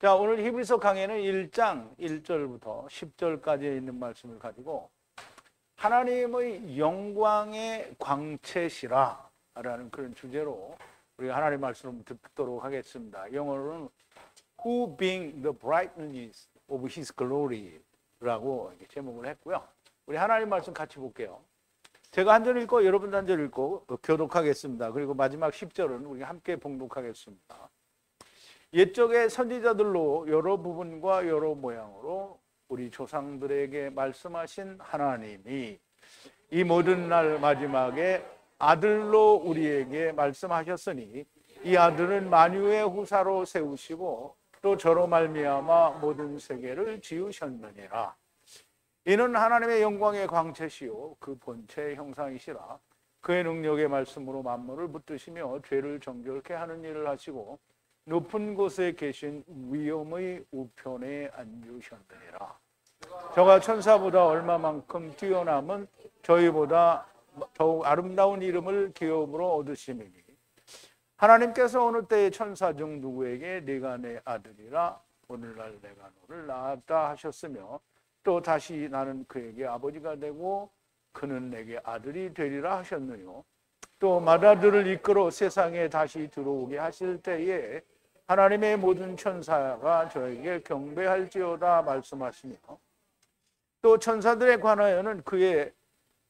자, 오늘 히브리서 강해는 1장 1절부터 10절까지 있는 말씀을 가지고 하나님의 영광의 광채시라 라는 그런 주제로 우리가 하나님의 말씀을 듣도록 하겠습니다. 영어로는 Who being the brightness of his glory 라고 제목을 했고요. 우리 하나님 말씀 같이 볼게요. 제가 한 절 읽고 여러분도 한 절 읽고 교독하겠습니다. 그리고 마지막 10절은 우리 함께 봉독하겠습니다. 옛적의 선지자들로 여러 부분과 여러 모양으로 우리 조상들에게 말씀하신 하나님이 이 모든 날 마지막에 아들로 우리에게 말씀하셨으니 이 아들은 만유의 후사로 세우시고 또 저로 말미암아 모든 세계를 지으셨느니라. 이는 하나님의 영광의 광채시요 그 본체의 형상이시라. 그의 능력의 말씀으로 만물을 붙드시며 죄를 정결케 하는 일을 하시고 높은 곳에 계신 위엄의 우편에 앉으셨느니라. 저가 천사보다 얼마만큼 뛰어남은 저희보다 더욱 아름다운 이름을 기업으로 얻으심이니 하나님께서 어느 때에 천사 중 누구에게 네가 내 아들이라 오늘날 내가 너를 낳았다 하셨으며 또 다시 나는 그에게 아버지가 되고 그는 내게 아들이 되리라 하셨느뇨. 또 맏아들을 이끌어 세상에 다시 들어오게 하실 때에 하나님의 모든 천사가 저에게 경배할지어다 말씀하시며 또 천사들에 관하여는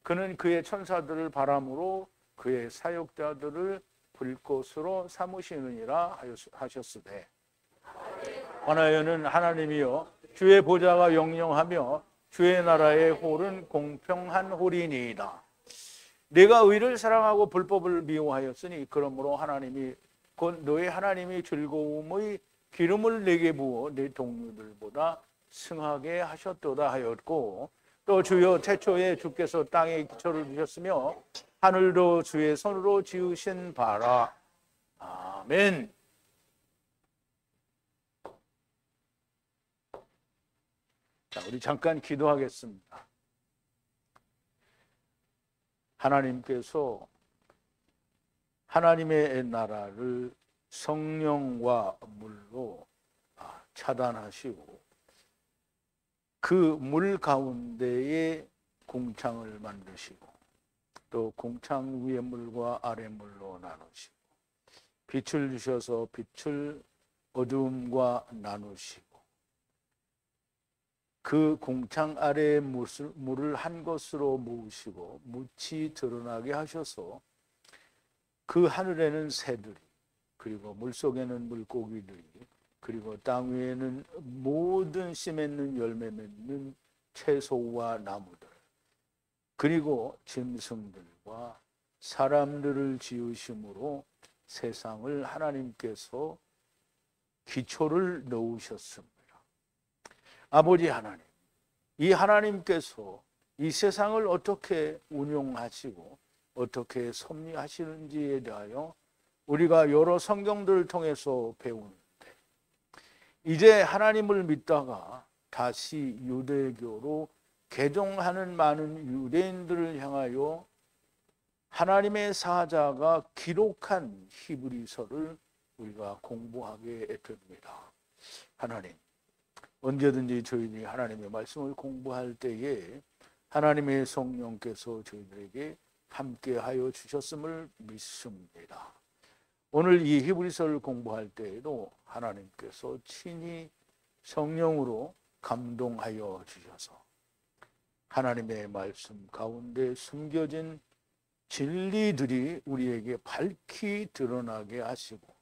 그는 그의 천사들을 바람으로 그의 사역자들을 불꽃으로 삼으시느니라 하셨으되 관하여는 하나님이여 주의 보좌가 영영하며 주의 나라의 홀은 공평한 홀이니이다. 내가 의를 사랑하고 불법을 미워하였으니 그러므로 하나님이 곧 너의 하나님이 즐거움의 기름을 내게 부어 내 동료들보다 승하게 하셨도다 하였고 또 주여 태초에 주께서 땅에 기초를 두셨으며 하늘도 주의 손으로 지으신 바라. 아멘. 자, 우리 잠깐 기도하겠습니다. 하나님께서 하나님의 나라를 성령과 물로 차단하시고 그 물 가운데에 궁창을 만드시고 또 궁창 위의 물과 아래 물로 나누시고 빛을 주셔서 빛을 어두움과 나누시고 그 궁창 아래의 물을 한 것으로 모으시고 묻이 드러나게 하셔서 그 하늘에는 새들이 그리고 물속에는 물고기들이 그리고 땅 위에는 모든 씨 맺는 열매 맺는 채소와 나무들 그리고 짐승들과 사람들을 지으심으로 세상을 하나님께서 기초를 놓으셨습니다. 아버지 하나님, 이 하나님께서 이 세상을 어떻게 운용하시고 어떻게 섭리하시는지에 대하여 우리가 여러 성경들을 통해서 배우는데 이제 하나님을 믿다가 다시 유대교로 개종하는 많은 유대인들을 향하여 하나님의 사자가 기록한 히브리서를 우리가 공부하게 됩니다. 하나님, 언제든지 저희들이 하나님의 말씀을 공부할 때에 하나님의 성령께서 저희들에게 함께하여 주셨음을 믿습니다. 오늘 이 히브리서를 공부할 때에도 하나님께서 친히 성령으로 감동하여 주셔서 하나님의 말씀 가운데 숨겨진 진리들이 우리에게 밝히 드러나게 하시고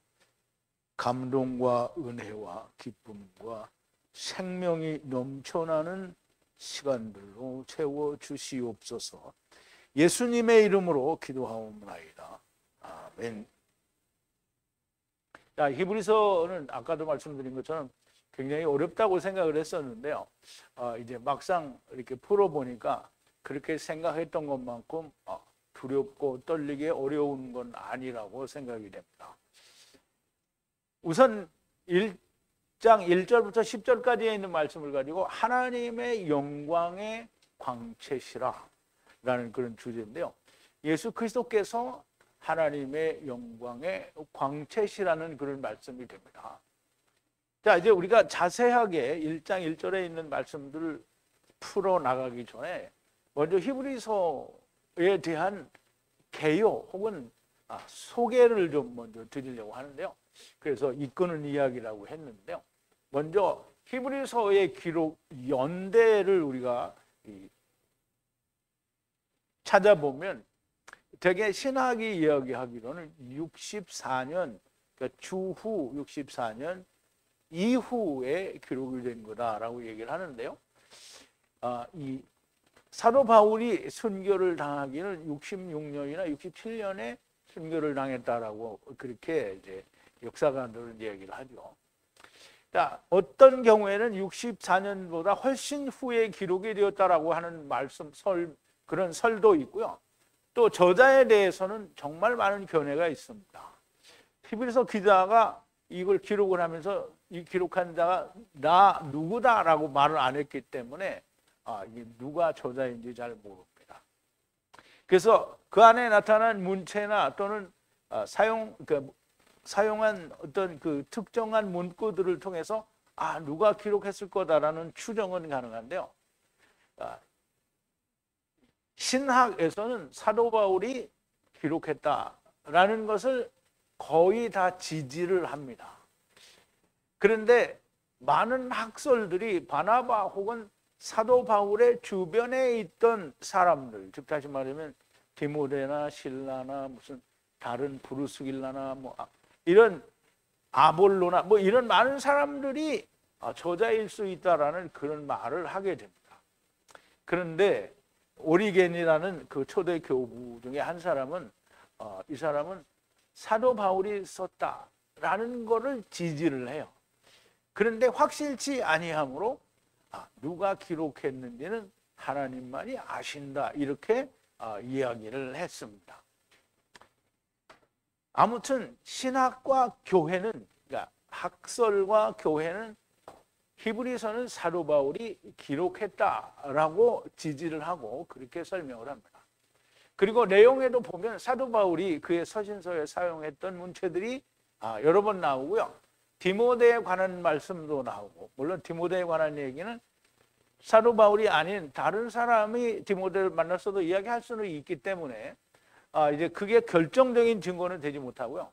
감동과 은혜와 기쁨과 생명이 넘쳐나는 시간들로 채워주시옵소서. 예수님의 이름으로 기도하옵나이다. 아멘. 자, 히브리서는 아까도 말씀드린 것처럼 굉장히 어렵다고 생각을 했었는데요. 이제 막상 이렇게 풀어보니까 그렇게 생각했던 것만큼 두렵고 떨리게 어려운 건 아니라고 생각이 됩니다. 우선 1장 1절부터 10절까지에 있는 말씀을 가지고 하나님의 영광의 광채시라 라는 그런 주제인데요. 예수 그리스도께서 하나님의 영광의 광채시라는 그런 말씀이 됩니다. 자, 이제 우리가 자세하게 1장 1절에 있는 말씀들을 풀어 나가기 전에 먼저 히브리서에 대한 개요 혹은 소개를 좀 먼저 드리려고 하는데요. 그래서 이끄는 이야기라고 했는데요. 먼저 히브리서의 기록 연대를 우리가 찾아보면 대개 신학이 이야기하기로는 64년, 그러니까 주후 64년 이후에 기록이 된 거다라고 얘기를 하는데요. 이 사도 바울이 순교를 당하기는 66년이나 67년에 순교를 당했다라고 그렇게 이제 역사가들은 얘기를 하죠. 자, 어떤 경우에는 64년보다 훨씬 후에 기록이 되었다라고 하는 그런 설도 있고요. 또 저자에 대해서는 정말 많은 견해가 있습니다. 히브리서 기자가 이걸 기록을 하면서 이 기록한 자가 나 누구다라고 말을 안 했기 때문에 이게 누가 저자인지 잘 모릅니다. 그래서 그 안에 나타난 문체나 또는 사용한 어떤 그 특정한 문구들을 통해서 누가 기록했을 거다라는 추정은 가능한데요. 신학에서는 사도 바울이 기록했다라는 것을 거의 다 지지를 합니다. 그런데 많은 학설들이 바나바 혹은 사도 바울의 주변에 있던 사람들, 즉 다시 말하면 디모데나 실라나 무슨 다른 브루스길라나 뭐 이런 아볼로나 뭐 이런 많은 사람들이 저자일 수 있다라는 그런 말을 하게 됩니다. 그런데 오리겐이라는 그 초대 교부 중에 한 사람은 이 사람은 사도 바울이 썼다라는 거를 지지를 해요. 그런데 확실치 아니하므로 누가 기록했는지는 하나님만이 아신다 이렇게 이야기를 했습니다. 아무튼 신학과 교회는, 그러니까 학설과 교회는 히브리서는 사도 바울이 기록했다라고 지지를 하고 그렇게 설명을 합니다. 그리고 내용에도 보면 사도 바울이 그의 서신서에 사용했던 문체들이 여러 번 나오고요. 디모데에 관한 말씀도 나오고, 물론 디모데에 관한 얘기는 사도 바울이 아닌 다른 사람이 디모데를 만났어도 이야기할 수는 있기 때문에 이제 그게 결정적인 증거는 되지 못하고요.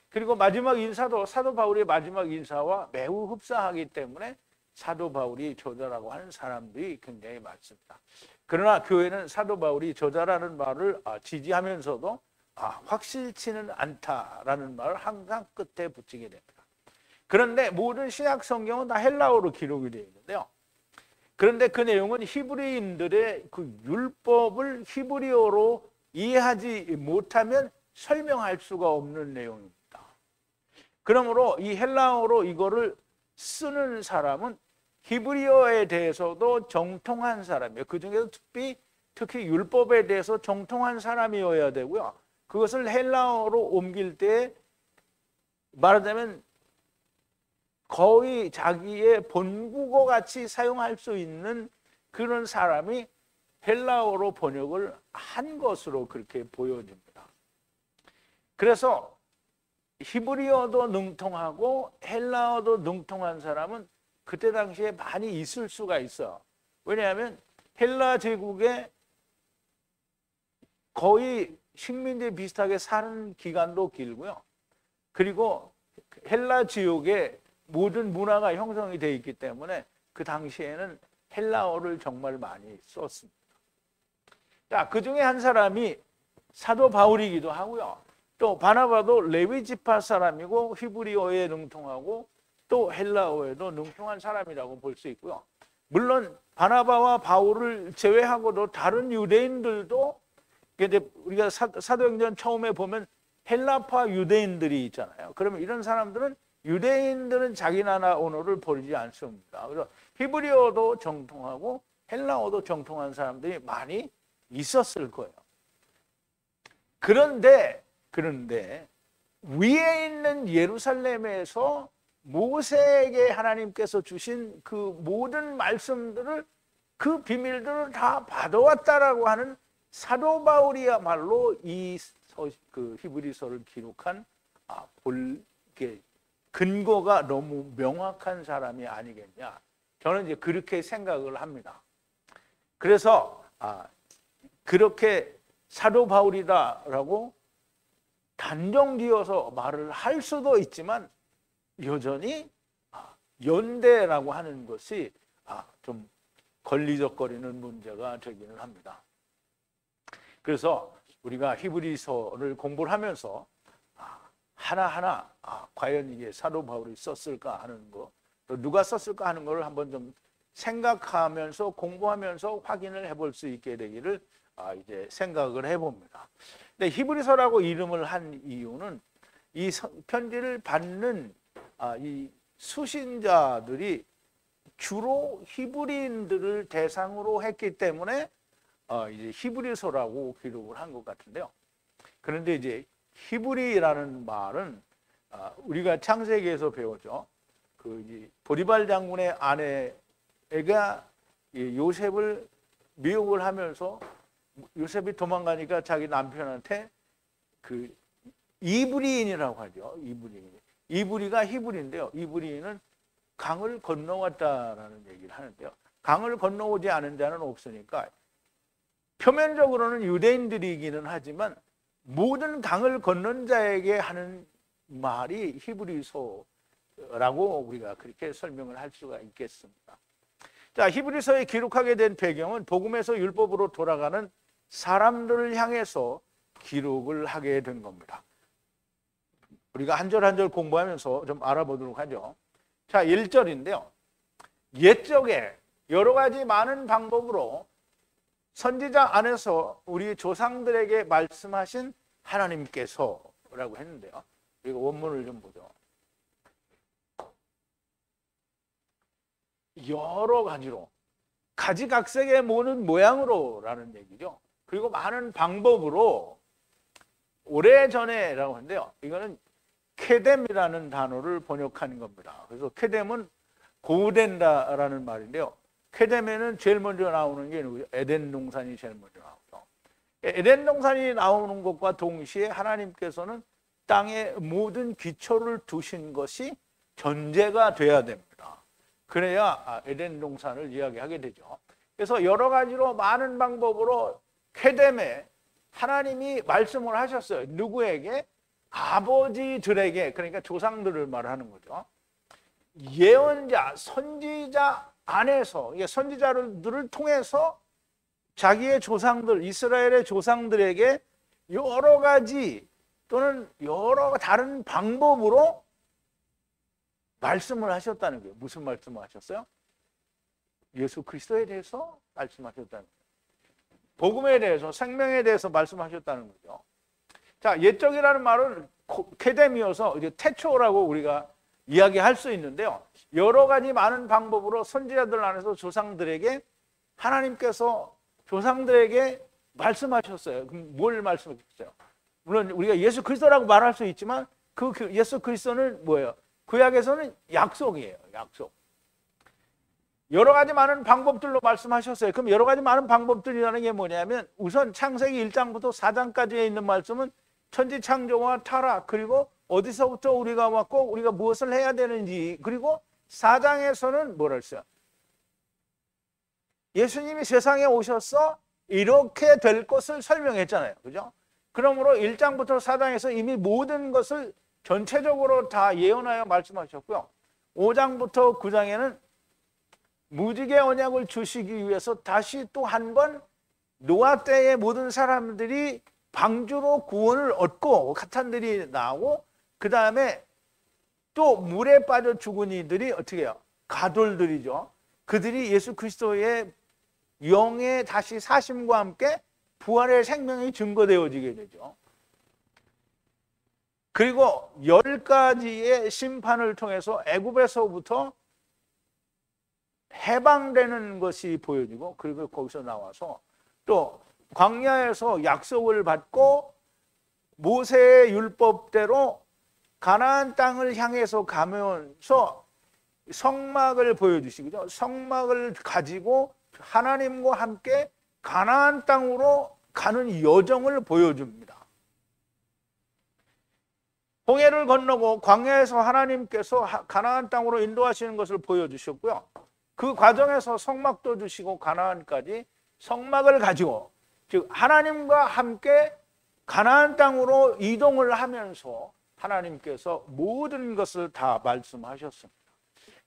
그리고 마지막 인사도 사도 바울의 마지막 인사와 매우 흡사하기 때문에 사도 바울이 저자라고 하는 사람들이 굉장히 많습니다. 그러나 교회는 사도 바울이 저자라는 말을 지지하면서도 확실치는 않다라는 말을 항상 끝에 붙이게 됩니다. 그런데 모든 신약 성경은 다 헬라어로 기록이 되어 있는데요. 그런데 그 내용은 히브리인들의 그 율법을 히브리어로 이해하지 못하면 설명할 수가 없는 내용입니다. 그러므로 이 헬라어로 이거를 쓰는 사람은 히브리어에 대해서도 정통한 사람이에요. 그중에서 특히 율법에 대해서 정통한 사람이어야 되고요. 그것을 헬라어로 옮길 때 말하자면 거의 자기의 본국어 같이 사용할 수 있는 그런 사람이 헬라어로 번역을 한 것으로 그렇게 보여집니다. 그래서 히브리어도 능통하고 헬라어도 능통한 사람은 그때 당시에 많이 있을 수가 있어요. 왜냐하면 헬라 제국에 거의 식민지 비슷하게 사는 기간도 길고요. 그리고 헬라 지역에 모든 문화가 형성이 되어 있기 때문에 그 당시에는 헬라어를 정말 많이 썼습니다. 자, 그 중에 한 사람이 사도 바울이기도 하고요. 또 바나바도 레위 지파 사람이고 히브리어에 능통하고 또 헬라어에도 능통한 사람이라고 볼 수 있고요. 물론 바나바와 바울을 제외하고도 다른 유대인들도, 이제 우리가 사도행전 처음에 보면 헬라파 유대인들이 있잖아요. 그러면 이런 사람들은 유대인들은 자기 나라 언어를 버리지 않습니다. 그래서 히브리어도 정통하고 헬라어도 정통한 사람들이 많이 있었을 거예요. 그런데 위에 있는 예루살렘에서 모세에게 하나님께서 주신 그 모든 말씀들을, 그 비밀들을 다 받아왔다라고 하는 사도 바울이야말로 이 히브리서를 기록한 근거가 너무 명확한 사람이 아니겠냐. 저는 이제 그렇게 생각을 합니다. 그래서 그렇게 사도 바울이다라고 단정지어서 말을 할 수도 있지만 여전히 연대라고 하는 것이 좀 걸리적거리는 문제가 되기는 합니다. 그래서 우리가 히브리서를 공부를 하면서 하나하나 과연 이게 사도 바울이 썼을까 하는 거, 또 누가 썼을까 하는 걸 한번 좀 생각하면서 공부하면서 확인을 해볼 수 있게 되기를 이제 생각을 해봅니다. 근데 히브리서라고 이름을 한 이유는 이 편지를 받는 이 수신자들이 주로 히브리인들을 대상으로 했기 때문에 이제 히브리서라고 기록을 한 것 같은데요. 그런데 이제 히브리라는 말은 우리가 창세기에서 배웠죠. 그 보디발 장군의 아내가 요셉을 미혹을 하면서 요셉이 도망가니까 자기 남편한테 그 이브리인이라고 하죠. 이브리가 히브리인데요. 이브리인은 강을 건너왔다라는 얘기를 하는데요. 강을 건너오지 않은 자는 없으니까 표면적으로는 유대인들이기는 하지만 모든 강을 건넌 자에게 하는 말이 히브리서라고 우리가 그렇게 설명을 할 수가 있겠습니다. 자, 히브리서에 기록하게 된 배경은 복음에서 율법으로 돌아가는 사람들을 향해서 기록을 하게 된 겁니다. 우리가 한 절 한 절 공부하면서 좀 알아보도록 하죠. 자, 1절인데요. 옛적에 여러 가지 많은 방법으로 선지자 안에서 우리 조상들에게 말씀하신 하나님께서라고 했는데요. 우리가 원문을 좀 보죠. 여러 가지로 가지각색의 모는 모양으로라는 얘기죠. 그리고 많은 방법으로 오래전에라고 하는데요. 이거는 케뎀이라는 단어를 번역한 겁니다. 그래서 케뎀은 고우된다라는 말인데요. 케뎀에는 제일 먼저 나오는 게 누구죠? 에덴 동산이 제일 먼저 나오죠. 에덴 동산이 나오는 것과 동시에 하나님께서는 땅의 모든 기초를 두신 것이 전제가 돼야 됩니다. 그래야 에덴 동산을 이야기하게 되죠. 그래서 여러 가지로 많은 방법으로 케뎀에 하나님이 말씀을 하셨어요. 누구에게? 아버지들에게, 그러니까 조상들을 말하는 거죠. 예언자, 선지자 안에서, 선지자들을 통해서 자기의 조상들, 이스라엘의 조상들에게 여러 가지 또는 여러 다른 방법으로 말씀을 하셨다는 거예요. 무슨 말씀을 하셨어요? 예수 그리스도에 대해서 말씀하셨다는 거예요. 복음에 대해서, 생명에 대해서 말씀하셨다는 거죠. 자, 옛적이라는 말은 케뎀이어서 이제 태초라고 우리가 이야기할 수 있는데요. 여러 가지 많은 방법으로 선지자들 안에서 조상들에게 하나님께서 조상들에게 말씀하셨어요. 그럼 뭘 말씀하셨어요? 물론 우리가 예수 그리스도라고 말할 수 있지만 그 예수 그리스도는 뭐예요? 구약에서는 약속이에요. 약속. 여러 가지 많은 방법들로 말씀하셨어요. 그럼 여러 가지 많은 방법들이라는 게 뭐냐면 우선 창세기 1장부터 4장까지에 있는 말씀은 천지 창조와 타락, 그리고 어디서부터 우리가 왔고 우리가 무엇을 해야 되는지, 그리고 4장에서는 뭐라 했어요? 예수님이 세상에 오셔서 이렇게 될 것을 설명했잖아요. 그죠? 그러므로 1장부터 4장에서 이미 모든 것을 전체적으로 다 예언하여 말씀하셨고요. 5장부터 9장에는 무지개 언약을 주시기 위해서 다시 또 한 번 노아 때의 모든 사람들이 방주로 구원을 얻고 가탄들이 나오고, 그 다음에 또 물에 빠져 죽은 이들이 어떻게 해요? 가돌들이죠. 그들이 예수 그리스도의 영의 다시 사심과 함께 부활의 생명이 증거되어지게 되죠. 그리고 10가지의 심판을 통해서 애굽에서부터 해방되는 것이 보여지고, 그리고 거기서 나와서 또 광야에서 약속을 받고 모세의 율법대로 가나안 땅을 향해서 가면서 성막을 보여주시죠. 성막을 가지고 하나님과 함께 가나안 땅으로 가는 여정을 보여줍니다. 홍해를 건너고 광야에서 하나님께서 가나안 땅으로 인도하시는 것을 보여주셨고요. 그 과정에서 성막도 주시고 가나안까지 성막을 가지고, 즉 하나님과 함께 가나안 땅으로 이동을 하면서 하나님께서 모든 것을 다 말씀하셨습니다.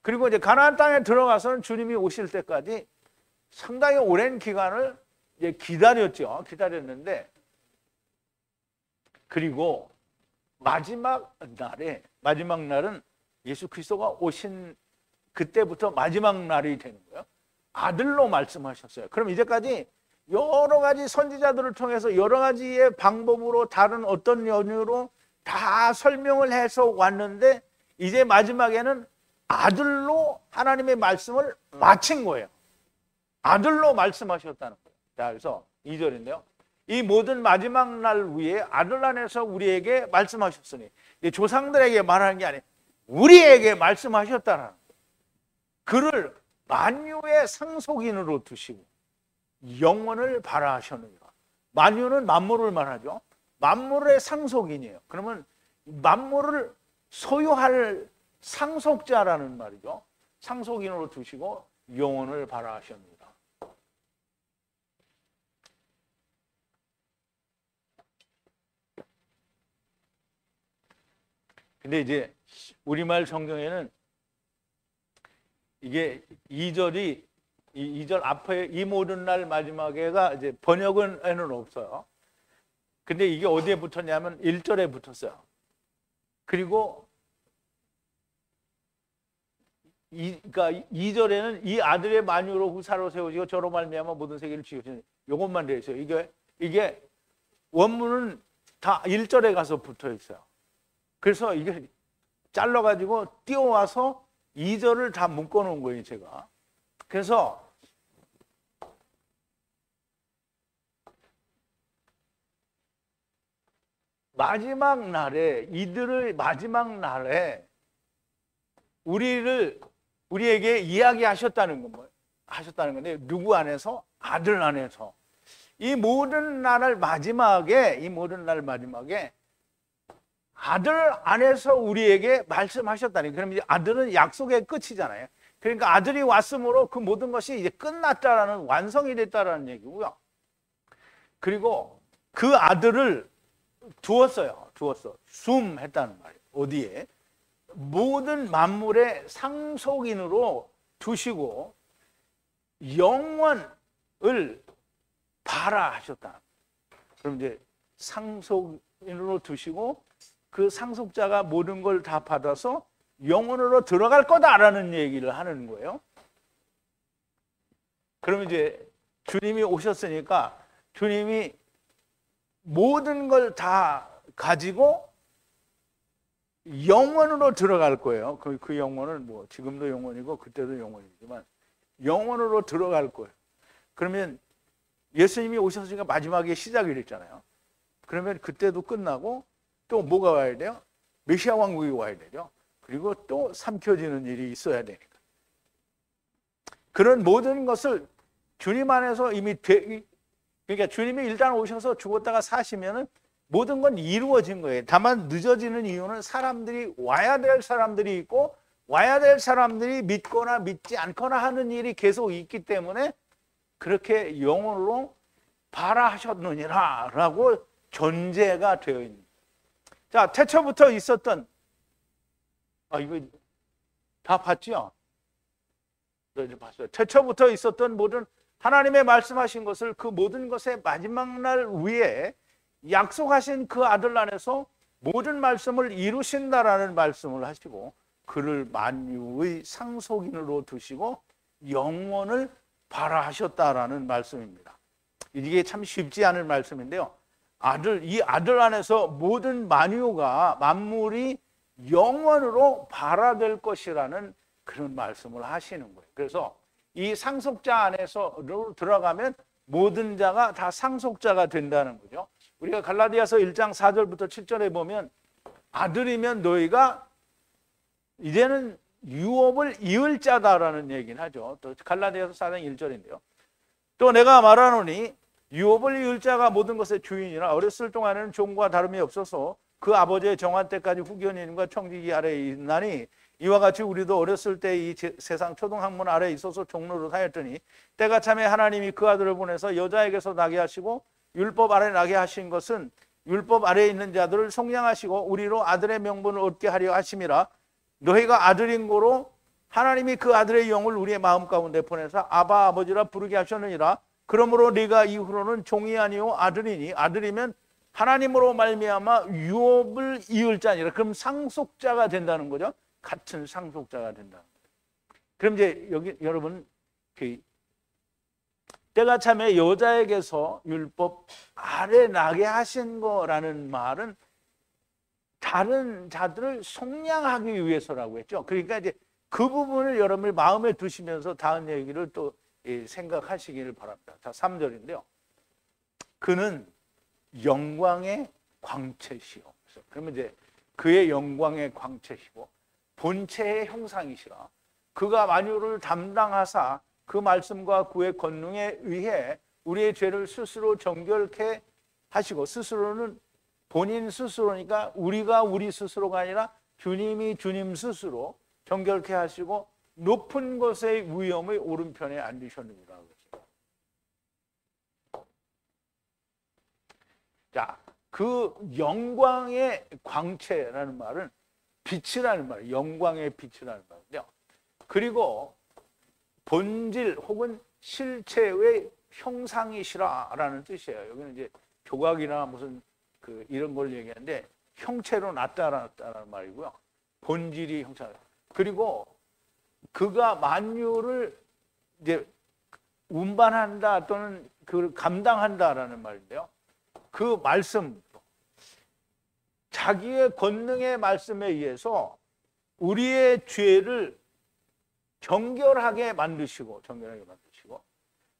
그리고 이제 가나안 땅에 들어가서는 주님이 오실 때까지 상당히 오랜 기간을 이제 기다렸는데, 그리고 마지막 날은 예수 그리스도가 오신 그때부터 마지막 날이 되는 거예요. 아들로 말씀하셨어요. 그럼 이제까지 여러 가지 선지자들을 통해서 여러 가지의 방법으로 다른 어떤 연유로 다 설명을 해서 왔는데, 이제 마지막에는 아들로 하나님의 말씀을 마친 거예요. 아들로 말씀하셨다는 거예요. 자, 그래서 2절인데요. 이 모든 마지막 날 위에 아들 안에서 우리에게 말씀하셨으니, 조상들에게 말하는 게 아니에요. 우리에게 말씀하셨다는 거예요. 그를 만유의 상속인으로 두시고 영원을 바라하셨느니라. 만유는 만물을 말하죠. 만물의 상속인이에요. 그러면 만물을 소유할 상속자라는 말이죠. 상속인으로 두시고 영원을 바라하셨느니라. 근데 이제 우리말 성경에는 이게 2절 앞에 이 모든 날 마지막에가 이제 번역에는 없어요. 근데 이게 어디에 붙었냐면 1절에 붙었어요. 그리고 그러니까 2절에는 이 아들의 만유로 후사로 세우시고 저로 말미암아 모든 세계를 지으시는, 이것만 되어 있어요. 이게 원문은 다 1절에 가서 붙어 있어요. 그래서 이게 잘라가지고 띄워와서 2절을 다 묶어놓은 거예요, 제가. 그래서 마지막 날에, 이들의 마지막 날에 우리에게 이야기하셨다는 건 하셨다는 건데, 누구 안에서? 아들 안에서. 이 모든 날 마지막에 아들 안에서 우리에게 말씀하셨다니. 그럼 이제 아들은 약속의 끝이잖아요. 그러니까 아들이 왔으므로 그 모든 것이 이제 끝났다라는, 완성이 됐다라는 얘기고요. 그리고 그 아들을 두었어. 숨했다는 말이에요. 어디에? 모든 만물의 상속인으로 두시고 영원을 바라하셨다. 그럼 이제 상속인으로 두시고 그 상속자가 모든 걸 다 받아서 영원으로 들어갈 거다라는 얘기를 하는 거예요. 그러면 이제 주님이 오셨으니까 주님이 모든 걸 다 가지고 영원으로 들어갈 거예요. 그 영원은 뭐 지금도 영원이고 그때도 영원이지만 영원으로 들어갈 거예요. 그러면 예수님이 오셨으니까 마지막에 시작이 됐잖아요. 그러면 그때도 끝나고 또 뭐가 와야 돼요? 메시아 왕국이 와야 되죠. 그리고 또 삼켜지는 일이 있어야 되니까. 그런 모든 것을 주님 안에서 이미 그러니까 주님이 일단 오셔서 죽었다가 사시면은 모든 건 이루어진 거예요. 다만 늦어지는 이유는 사람들이 와야 될 사람들이 있고 와야 될 사람들이 믿거나 믿지 않거나 하는 일이 계속 있기 때문에 그렇게 영원으로 바라하셨느니라 라고 전제가 되어 있는. 자, 태초부터 있었던, 이거 다 봤죠? 이제 봤어요. 태초부터 있었던 모든 하나님의 말씀하신 것을 그 모든 것의 마지막 날 위에 약속하신 그 아들 안에서 모든 말씀을 이루신다라는 말씀을 하시고 그를 만유의 상속인으로 두시고 영원을 바라하셨다라는 말씀입니다. 이게 참 쉽지 않은 말씀인데요. 이 아들 안에서 모든 만물이 영원으로 발화될 것이라는 그런 말씀을 하시는 거예요. 그래서 이 상속자 안에서 들어가면 모든 자가 다 상속자가 된다는 거죠. 우리가 갈라디아서 1장 4절부터 7절에 보면 아들이면 너희가 이제는 유업을 이을 자다라는 얘기는 하죠. 또 갈라디아서 4장 1절인데요. 또 내가 말하노니 유업을 이을 자가 모든 것의 주인이라 어렸을 동안에는 종과 다름이 없어서 그 아버지의 정한 때까지 후견인과 청지기 아래에 있나니 이와 같이 우리도 어렸을 때 이 세상 초등학문 아래에 있어서 종로를 하였더니 때가 참에 하나님이 그 아들을 보내서 여자에게서 나게 하시고 율법 아래 나게 하신 것은 율법 아래에 있는 자들을 속량하시고 우리로 아들의 명분을 얻게 하려 하심이라. 너희가 아들인 고로 하나님이 그 아들의 영을 우리의 마음 가운데 보내서 아바 아버지라 부르게 하셨느니라. 그러므로 네가 이후로는 종이 아니요 아들이니 아들이면 하나님으로 말미암아 유업을 이을 자니라. 그럼 상속자가 된다는 거죠. 같은 상속자가 된다. 그럼 이제 여기 여러분 때가 참에 여자에게서 율법 아래 나게 하신 거라는 말은 다른 자들을 속량하기 위해서라고 했죠. 그러니까 이제 그 부분을 여러분이 마음에 두시면서 다음 얘기를 또 생각하시기를 바랍니다. 자, 3절인데요. 그는 영광의 광채시요. 그러면 이제 그의 영광의 광채시고 본체의 형상이시라. 그가 만유를 담당하사 그 말씀과 그의 권능에 의해 우리의 죄를 스스로 정결케 하시고, 스스로는 본인 스스로니까 우리가 우리 스스로가 아니라 주님이 주님 스스로 정결케 하시고 높은 곳의 위엄의 오른편에 앉으셨느니라. 자, 그 영광의 광채라는 말은 빛이라는 말이에요. 영광의 빛이라는 말인데요. 그리고 본질 혹은 실체의 형상이시라라는 뜻이에요. 여기는 이제 조각이나 무슨 이런 걸 얘기하는데 형체로 나타났다는 말이고요. 본질이 형상. 그리고 그가 만유를 이제 운반한다 또는 그걸 감당한다라는 말인데요. 그 말씀, 자기의 권능의 말씀에 의해서 우리의 죄를 정결하게 만드시고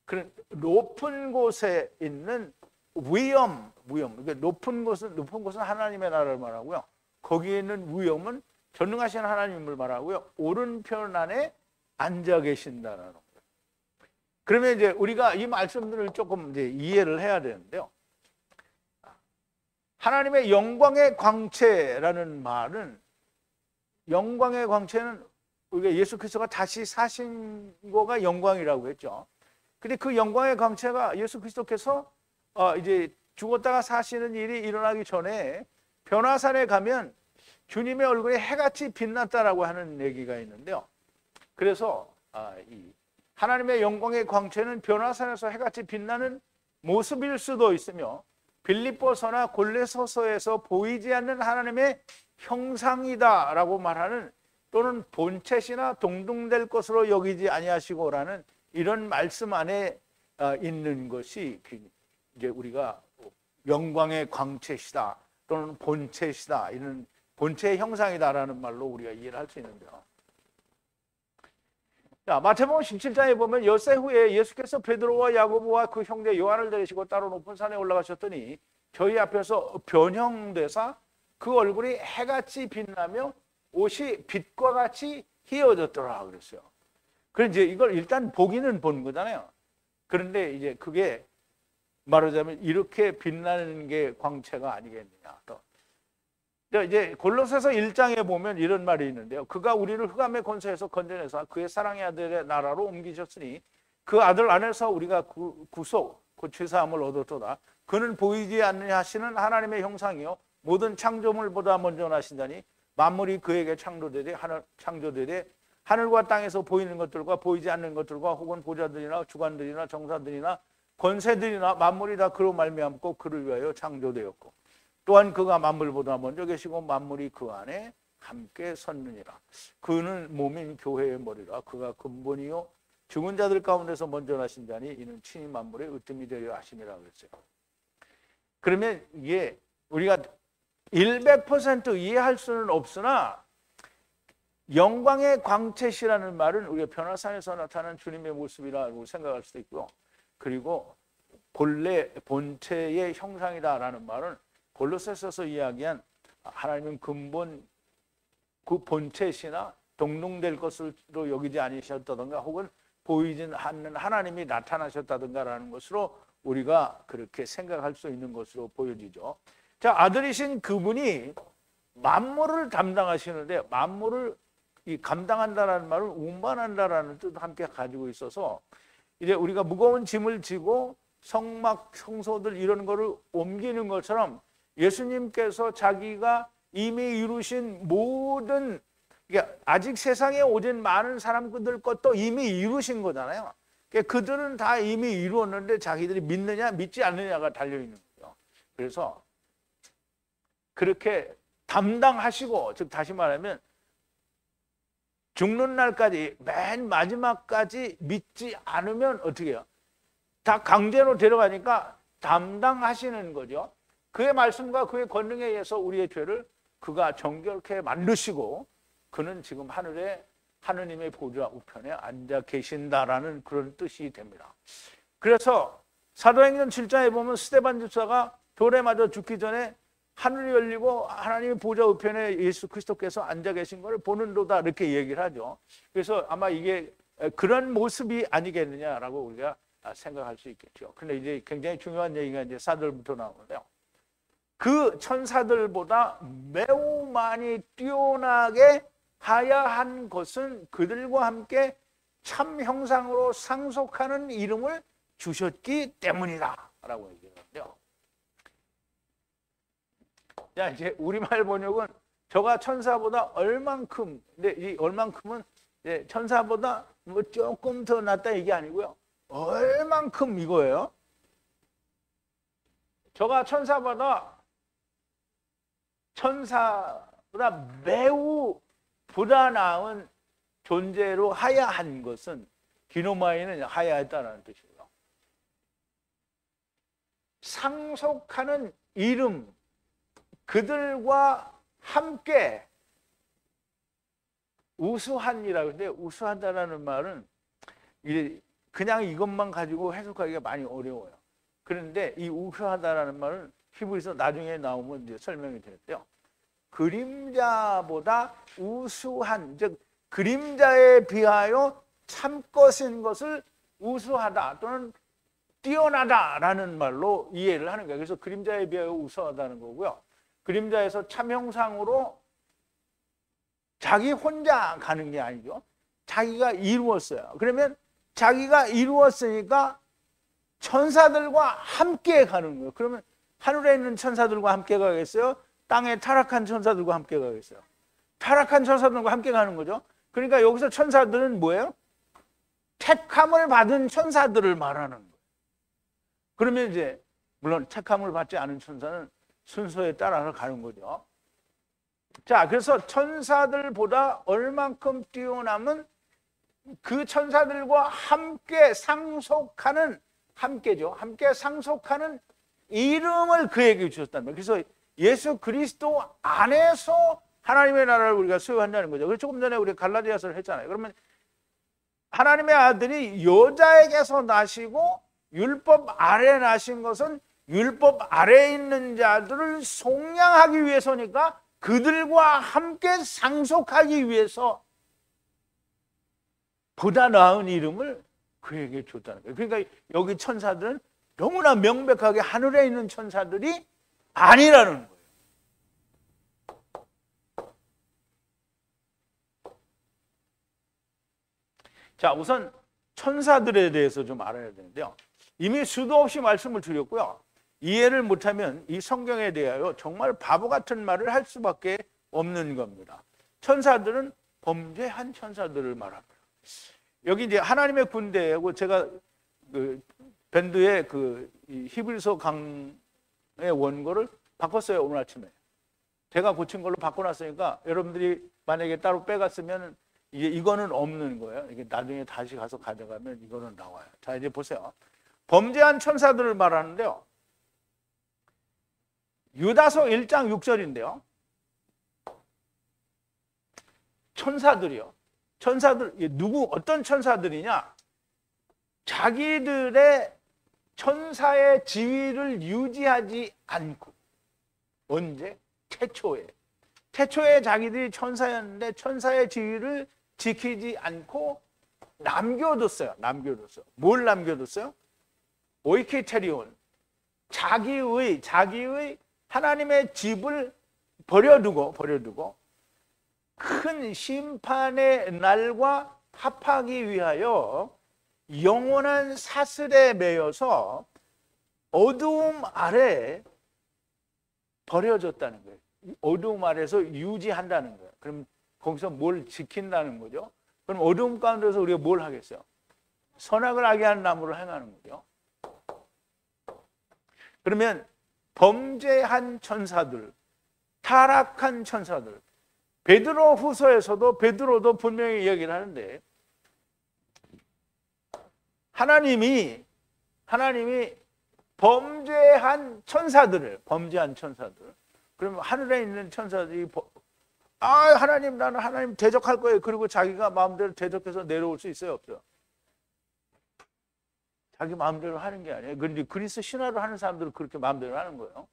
그런 높은 곳에 있는 위엄, 그러니까 높은 곳은 하나님의 나라를 말하고요. 거기에 있는 위엄은 전능하신 하나님을 말하고요. 오른편 안에 앉아 계신다는 거예요. 그러면 이제 우리가 이 말씀들을 조금 이제 이해를 해야 되는데요. 하나님의 영광의 광채라는 말은, 영광의 광채는 우리가 예수 그리스도가 다시 사신 거가 영광이라고 했죠. 근데 그 영광의 광채가 예수 그리스도께서 이제 죽었다가 사시는 일이 일어나기 전에 변화산에 가면 주님의 얼굴이 해같이 빛났다라고 하는 얘기가 있는데요. 그래서 이 하나님의 영광의 광채는 변화산에서 해같이 빛나는 모습일 수도 있으며 빌립보서나 골로새서에서 보이지 않는 하나님의 형상이다라고 말하는, 또는 본체시나 동등될 것으로 여기지 아니하시고라는 이런 말씀 안에 있는 것이 이제 우리가 영광의 광채시다 또는 본체시다, 이런 본체의 형상이다라는 말로 우리가 이해를 할 수 있는데요. 자, 마태복음 17장에 보면 엿새 후에 예수께서 베드로와 야고보와 그 형제 요한을 데리시고 따로 높은 산에 올라가셨더니 저희 앞에서 변형되사 그 얼굴이 해같이 빛나며 옷이 빛과 같이 희어졌더라 그랬어요. 그래서 이제 이걸 일단 보기는 본 거잖아요. 그런데 이제 그게 말하자면 이렇게 빛나는 게 광채가 아니겠느냐. 또 이제 골로새서 1장에 보면 이런 말이 있는데요. 그가 우리를 흑암의 권세에서 건져내서 그의 사랑의 아들의 나라로 옮기셨으니 그 아들 안에서 우리가 구속, 곧 죄사함을 얻었도다. 그는 보이지 않느냐 하시는 하나님의 형상이요 모든 창조물보다 먼저 나신다니 만물이 그에게 창조되되 하늘과 땅에서 보이는 것들과 보이지 않는 것들과 혹은 보좌들이나 주관들이나 정사들이나 권세들이나 만물이 다 그로 말미암고 그를 위하여 창조되었고 또한 그가 만물보다 먼저 계시고 만물이 그 안에 함께 섰느니라. 그는 몸인 교회의 머리라. 그가 근본이요 죽은 자들 가운데서 먼저 나신 자니 이는 친히 만물의 으뜸이 되려 하심이라 그랬어요. 그러면 이게 우리가 100% 이해할 수는 없으나 영광의 광채시라는 말은 우리가 변화산에서 나타난 주님의 모습이라고 생각할 수도 있고요. 그리고 본래 본체의 형상이다라는 말은 골로새서에서 이야기한 하나님은 근본 그 본체시나 동등될 것으로 여기지 아니셨다든가 혹은 보이지 않는 하나님이 나타나셨다든가라는 것으로 우리가 그렇게 생각할 수 있는 것으로 보여지죠. 자, 아들이신 그분이 만물을 담당하시는데, 만물을 감당한다라는 말은 운반한다라는 뜻을 함께 가지고 있어서, 이제 우리가 무거운 짐을 지고 성막, 성소들 이런 거를 옮기는 것처럼 예수님께서 자기가 이미 이루신 모든, 아직 세상에 오진 많은 사람들 것도 이미 이루신 거잖아요. 그들은 다 이미 이루었는데 자기들이 믿느냐 믿지 않느냐가 달려있는 거죠. 그래서 그렇게 담당하시고, 즉 다시 말하면 죽는 날까지, 맨 마지막까지 믿지 않으면 어떻게 해요? 다 강제로 데려가니까 담당하시는 거죠. 그의 말씀과 그의 권능에 의해서 우리의 죄를 그가 정결케 만드시고, 그는 지금 하늘에 하느님의 보좌 우편에 앉아 계신다라는 그런 뜻이 됩니다. 그래서 사도행전 7장에 보면 스데반 집사가 돌에 맞아 죽기 전에 하늘이 열리고 하나님의 보좌 우편에 예수 그리스도께서 앉아 계신 것을 보는도다, 이렇게 얘기를 하죠. 그래서 아마 이게 그런 모습이 아니겠느냐라고 우리가 생각할 수 있겠죠. 근데 이제 굉장히 중요한 얘기가 이제 4절부터 나오는데요. 그 천사들보다 매우 많이 뛰어나게 하야한 것은 그들과 함께 참 형상으로 상속하는 이름을 주셨기 때문이다 라고 얘기하는데요. 자, 이제 우리말 번역은 저가 천사보다 얼만큼, 근데 이 얼만큼은 천사보다 뭐 조금 더 낫다 이게 아니고요, 얼만큼 이거예요. 저가 천사보다 매우 보다 나은 존재로 하야한 것은, 기노마이는 하야했다는 뜻이고요. 상속하는 이름, 그들과 함께 우수한이라고 하는데, 우수하다라는 말은 그냥 이것만 가지고 해석하기가 많이 어려워요. 그런데 이 우수하다라는 말은 히브리서 나중에 나오면 이제 설명이 되는데요. 그림자보다 우수한, 즉 그림자에 비하여 참것인 것을 우수하다 또는 뛰어나다라는 말로 이해를 하는 거예요. 그래서 그림자에 비하여 우수하다는 거고요. 그림자에서 참형상으로 자기 혼자 가는 게 아니죠. 자기가 이루었어요. 그러면 자기가 이루었으니까 천사들과 함께 가는 거예요. 그러면 하늘에 있는 천사들과 함께 가겠어요? 땅에 타락한 천사들과 함께 가겠어요? 타락한 천사들과 함께 가는 거죠. 그러니까 여기서 천사들은 뭐예요? 택함을 받은 천사들을 말하는 거예요. 그러면 이제 물론 택함을 받지 않은 천사는 순서에 따라서 가는 거죠. 자, 그래서 천사들보다 얼만큼 뛰어남은 그 천사들과 함께 상속하는, 함께죠. 함께 상속하는 이름을 그에게 주셨다는 거예요. 그래서 예수 그리스도 안에서 하나님의 나라를 우리가 소유한다는 거죠. 그래서 조금 전에 우리 갈라디아서를 했잖아요. 그러면 하나님의 아들이 여자에게서 나시고 율법 아래 나신 것은 율법 아래에 있는 자들을 속량하기 위해서니까, 그들과 함께 상속하기 위해서 보다 나은 이름을 그에게 줬다는 거예요. 그러니까 여기 천사들은 너무나 명백하게 하늘에 있는 천사들이 아니라는 거예요. 자, 우선 천사들에 대해서 좀 알아야 되는데요. 이미 수도 없이 말씀을 드렸고요. 이해를 못하면 이 성경에 대하여 정말 바보 같은 말을 할 수밖에 없는 겁니다. 천사들은 범죄한 천사들을 말합니다. 여기 이제 하나님의 군대하고, 제가 그 밴드의 그 히브리서 강의 원고를 바꿨어요. 오늘 아침에 제가 고친 걸로 바꿔놨으니까 여러분들이 만약에 따로 빼갔으면 이거는 없는 거예요. 이게 나중에 다시 가서 가져가면 이거는 나와요. 자, 이제 보세요. 범죄한 천사들을 말하는데요. 유다서 1장 6절인데요. 천사들이요. 천사들, 어떤 천사들이냐? 자기들의 천사의 지위를 유지하지 않고, 언제? 태초에 자기들이 천사였는데 천사의 지위를 지키지 않고 남겨뒀어요. 뭘 남겨뒀어요? 오이케테리온, 자기의 하나님의 집을 버려두고 큰 심판의 날과 합하기 위하여 영원한 사슬에 매여서 어두움 아래 버려졌다는 거예요. 어두움 아래서 유지한다는 거예요. 그럼 거기서 뭘 지킨다는 거죠? 그럼 어두움 가운데서 우리가 뭘 하겠어요? 선악을 알게 하는 나무를 행하는 거죠. 그러면 범죄한 천사들, 타락한 천사들, 베드로 후서에서도 베드로도 분명히 얘기를 하는데 하나님이 범죄한 천사들, 그러면 하늘에 있는 천사들이 하나님, 나는 하나님 대적할 거예요. 그리고 자기가 마음대로 대적해서 내려올 수 있어요, 없어요? 자기 마음대로 하는 게 아니에요. 그런데 그리스도 신화를 하는 사람들은 그렇게 마음대로 하는 거예요.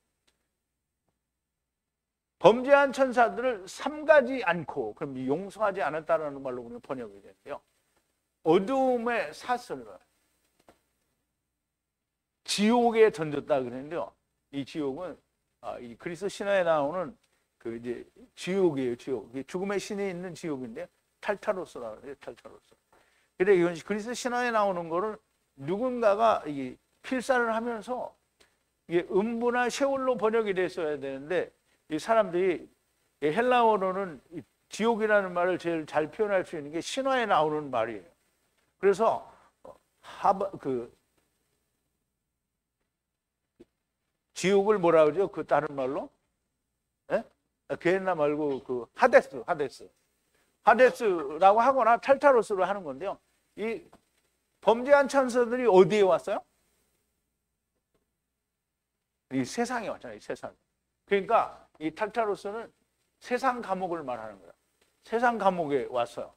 범죄한 천사들을 삼가지 않고, 그럼 용서하지 않았다라는 말로 우리가 번역이 되는데요. 어두움의 사슬을 지옥에 던졌다 그랬는데요. 이 지옥은 이 그리스도 신화에 나오는 그 이제 지옥이에요, 지옥. 죽음의 신이 있는 지옥인데 탈타로스라고 해요, 탈타로스. 근데 이건 그리스도 신화에 나오는 거를 누군가가 이 필사를 하면서 이게 음부나 셰올로 번역이 됐어야 되는데 이 사람들이 헬라어로는 지옥이라는 말을 제일 잘 표현할 수 있는 게 신화에 나오는 말이에요. 그래서 지옥을 뭐라 그러죠? 그 다른 말로? 예? 게헨나 말고 그 하데스라고 하거나 탈타로스로 하는 건데요. 이 범죄한 천사들이 어디에 왔어요? 이 세상에 왔잖아요. 이 세상. 그러니까 이 탈타로스는 세상 감옥을 말하는 거예요. 세상 감옥에 왔어요.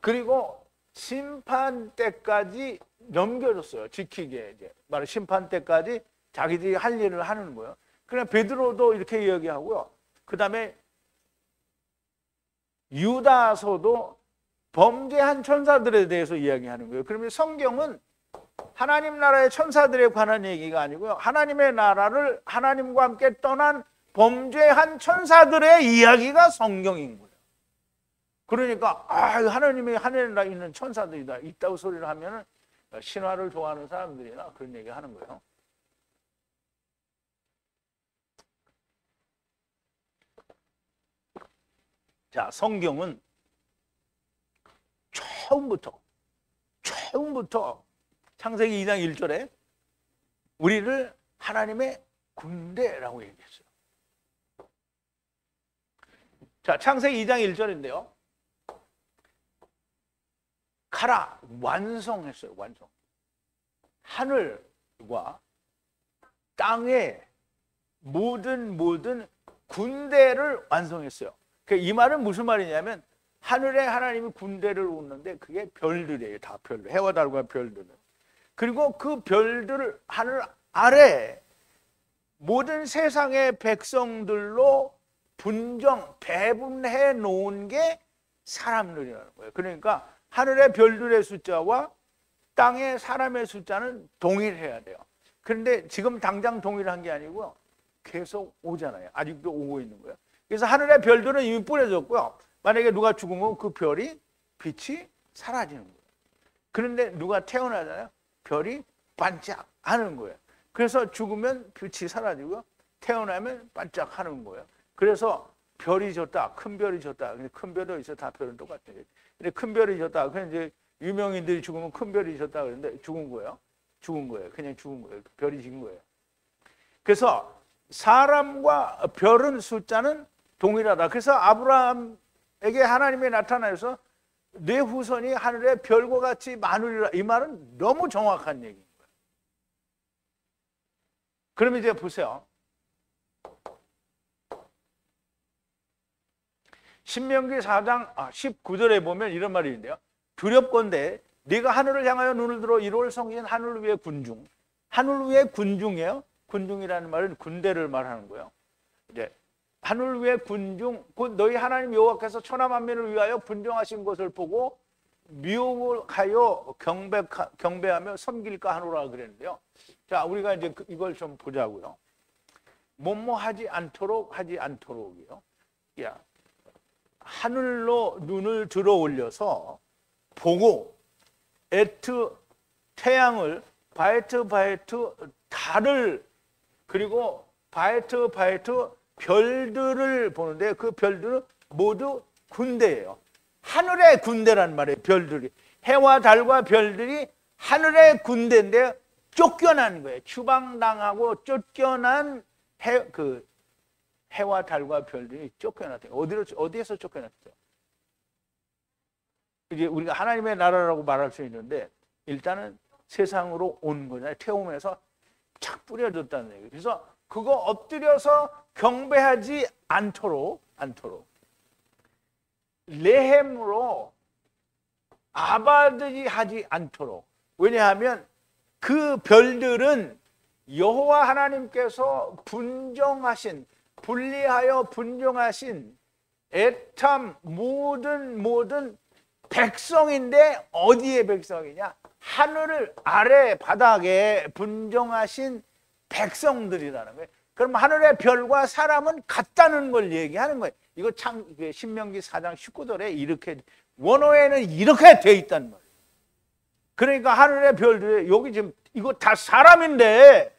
그리고 심판 때까지 넘겨줬어요. 지키게 이제 말해 심판 때까지 자기들이 할 일을 하는 거예요. 그냥 베드로도 이렇게 이야기하고요. 그 다음에 유다서도 범죄한 천사들에 대해서 이야기하는 거예요. 그러면 성경은 하나님 나라의 천사들에 관한 얘기가 아니고요. 하나님의 나라를 하나님과 함께 떠난 범죄한 천사들의 이야기가 성경인 거예요. 그러니까 하나님이 하늘에 있는 천사들이다 있다고 소리를 하면은 신화를 좋아하는 사람들이나 그런 얘기 하는 거예요. 자, 성경은 처음부터 창세기 2장 1절에 우리를 하나님의 군대라고 얘기했어요. 자, 창세기 2장 1절인데요. 가라, 완성했어요. 완성. 하늘과 땅의 모든 군대를 완성했어요. 이 말은 무슨 말이냐면 하늘에 하나님이 군대를 놓는데 그게 별들이에요. 다 별들. 해와 달과 별들은. 그리고 그 별들을 하늘 아래 모든 세상의 백성들로 배분해 놓은 게 사람들이라는 거예요. 그러니까 하늘의 별들의 숫자와 땅의 사람의 숫자는 동일해야 돼요. 그런데 지금 당장 동일한 게 아니고요. 계속 오잖아요. 아직도 오고 있는 거예요. 그래서 하늘의 별들은 이미 뿌려졌고요. 만약에 누가 죽으면 그 별이 빛이 사라지는 거예요. 그런데 누가 태어나잖아요. 별이 반짝하는 거예요. 그래서 죽으면 빛이 사라지고요. 태어나면 반짝하는 거예요. 그래서 별이 졌다, 큰 별이 졌다. 큰 별도 있어, 다 별은 똑같아요. 근데 큰 별이 졌다. 그냥 이제 유명인들이 죽으면 큰 별이 졌다 그러는데 죽은 거예요. 그냥 죽은 거예요. 별이 진 거예요. 그래서 사람과 별은 숫자는 동일하다. 그래서 아브라함에게 하나님이 나타나서 내 후손이 하늘의 별과 같이 많으리라. 이 말은 너무 정확한 얘기인 거예요. 그럼 이제 보세요. 신명기 4장 19절에 보면 이런 말이 있는데요. 두렵건대 네가 하늘을 향하여 눈을 들어 이루어 성신 하늘 위의 군중. 하늘 위의 군중이에요. 군중이라는 말은 군대를 말하는 거예요. 이제 하늘 위의 군중, 곧 너희 하나님 여호와께서 천하 만민을 위하여 분정하신 것을 보고 미혹하여 경배하며 섬길까 하노라 그랬는데요. 자, 우리가 이제 이걸 좀 보자고요. 뭐뭐 하지 않도록이요. 야, 하늘로 눈을 들어 올려서 보고 에트 태양을 바에트 달을 그리고 바에트 별들을 보는데 그 별들은 모두 군대예요. 하늘의 군대란 말이에요. 별들이 해와 달과 별들이 하늘의 군대인데 쫓겨난 거예요. 추방당하고 쫓겨난 해와 달과 별들이 쫓겨났대요. 어디에서 쫓겨났죠? 이제 우리가 하나님의 나라라고 말할 수 있는데 일단은 세상으로 온 거잖아요. 태움에서 착 뿌려졌다는 얘기예요. 그래서 그거 엎드려서 경배하지 않도록 레헴으로 아바들이 하지 않도록. 왜냐하면 그 별들은 여호와 하나님께서 분리하여 분정하신 에탐 모든 백성인데 어디의 백성이냐? 하늘을 아래 바닥에 분정하신 백성들이라는 거예요. 그럼 하늘의 별과 사람은 같다는 걸 얘기하는 거예요. 이거 참 신명기 4장 19절에 이렇게 원어에는 이렇게 돼 있다는 거예요. 그러니까 하늘의 별들 여기 지금 이거 다 사람인데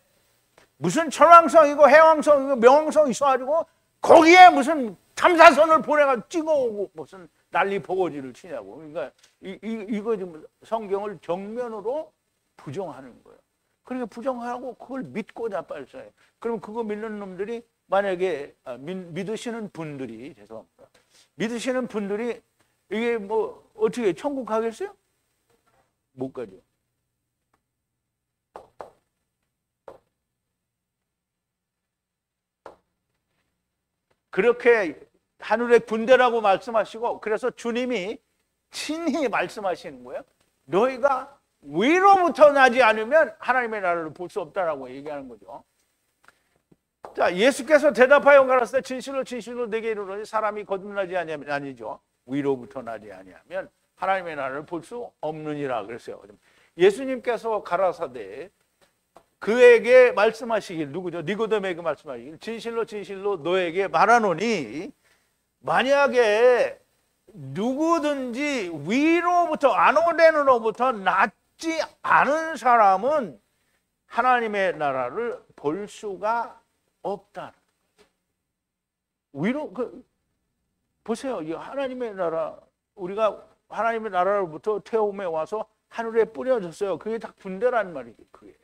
무슨 천왕성이고 해왕성이고 명왕성 있어가지고 거기에 무슨 탐사선을 보내가지고 찍어오고 무슨 난리 보고지를 치냐고. 그러니까 이거 지금 성경을 정면으로 부정하는 거예요. 그러니까 부정하고 그걸 믿고 자빠졌어요. 그럼 그거 믿는 놈들이 만약에 믿으시는 분들이 죄송합니다. 믿으시는 분들이 이게 뭐 어떻게 천국 가겠어요? 못 가죠. 그렇게 하늘의 군대라고 말씀하시고 그래서 주님이 친히 말씀하시는 거예요. 너희가 위로부터 나지 않으면 하나님의 나라를 볼 수 없다라고 얘기하는 거죠. 자, 예수께서 대답하여 가라사대 진실로 내게 이르노니 사람이 거듭나지 아니하면 아니죠. 위로부터 나지 아니하면 하나님의 나라를 볼 수 없느니라 그랬어요. 예수님께서 가라사대 그에게 말씀하시길 누구죠? 니고데모에게 말씀하시길 진실로 너에게 말하노니 만약에 누구든지 위로부터 아노덴으로부터 낫지 않은 사람은 하나님의 나라를 볼 수가 없다. 위로 보세요. 이 하나님의 나라 우리가 하나님의 나라로부터 태움에 와서 하늘에 뿌려졌어요. 그게 다 군대란 말이에요. 그게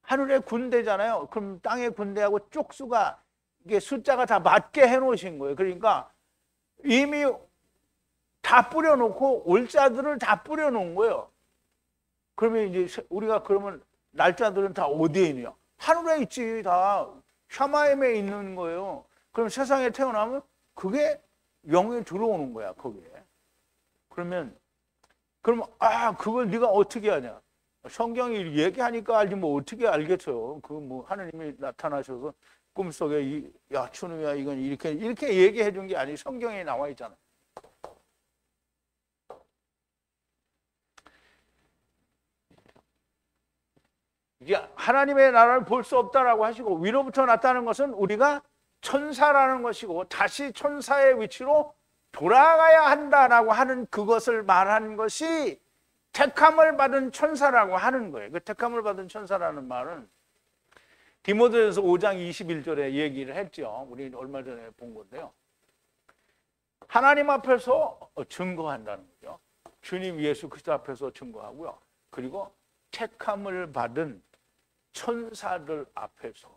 하늘의 군대잖아요. 그럼 땅의 군대하고 쪽수가 이게 숫자가 다 맞게 해놓으신 거예요. 그러니까 이미 다 뿌려놓고 올 자들을 다 뿌려놓은 거예요. 그러면 이제 우리가 그러면 날짜들은 다 어디에 있느냐? 하늘에 있지. 다 샤마임에 있는 거예요. 그럼 세상에 태어나면 그게 영에 들어오는 거야. 거기에. 그러면 그걸 네가 어떻게 하냐? 성경이 얘기하니까 알지 뭐 어떻게 알겠어요? 그 뭐 하느님이 나타나셔서 꿈속에 야 춘우야 이건 이렇게 얘기해 준 게 아니고 성경에 나와 있잖아. 이게 하나님의 나라를 볼 수 없다라고 하시고 위로부터 나타나는 것은 우리가 천사라는 것이고 다시 천사의 위치로 돌아가야 한다라고 하는 그것을 말하는 것이 택함을 받은 천사라고 하는 거예요. 그 택함을 받은 천사라는 말은 디모데전서 5장 21절에 얘기를 했죠. 우리 얼마 전에 본 건데요. 하나님 앞에서 증거한다는 거죠. 주님 예수 그리스도 앞에서 증거하고요. 그리고 택함을 받은 천사들 앞에서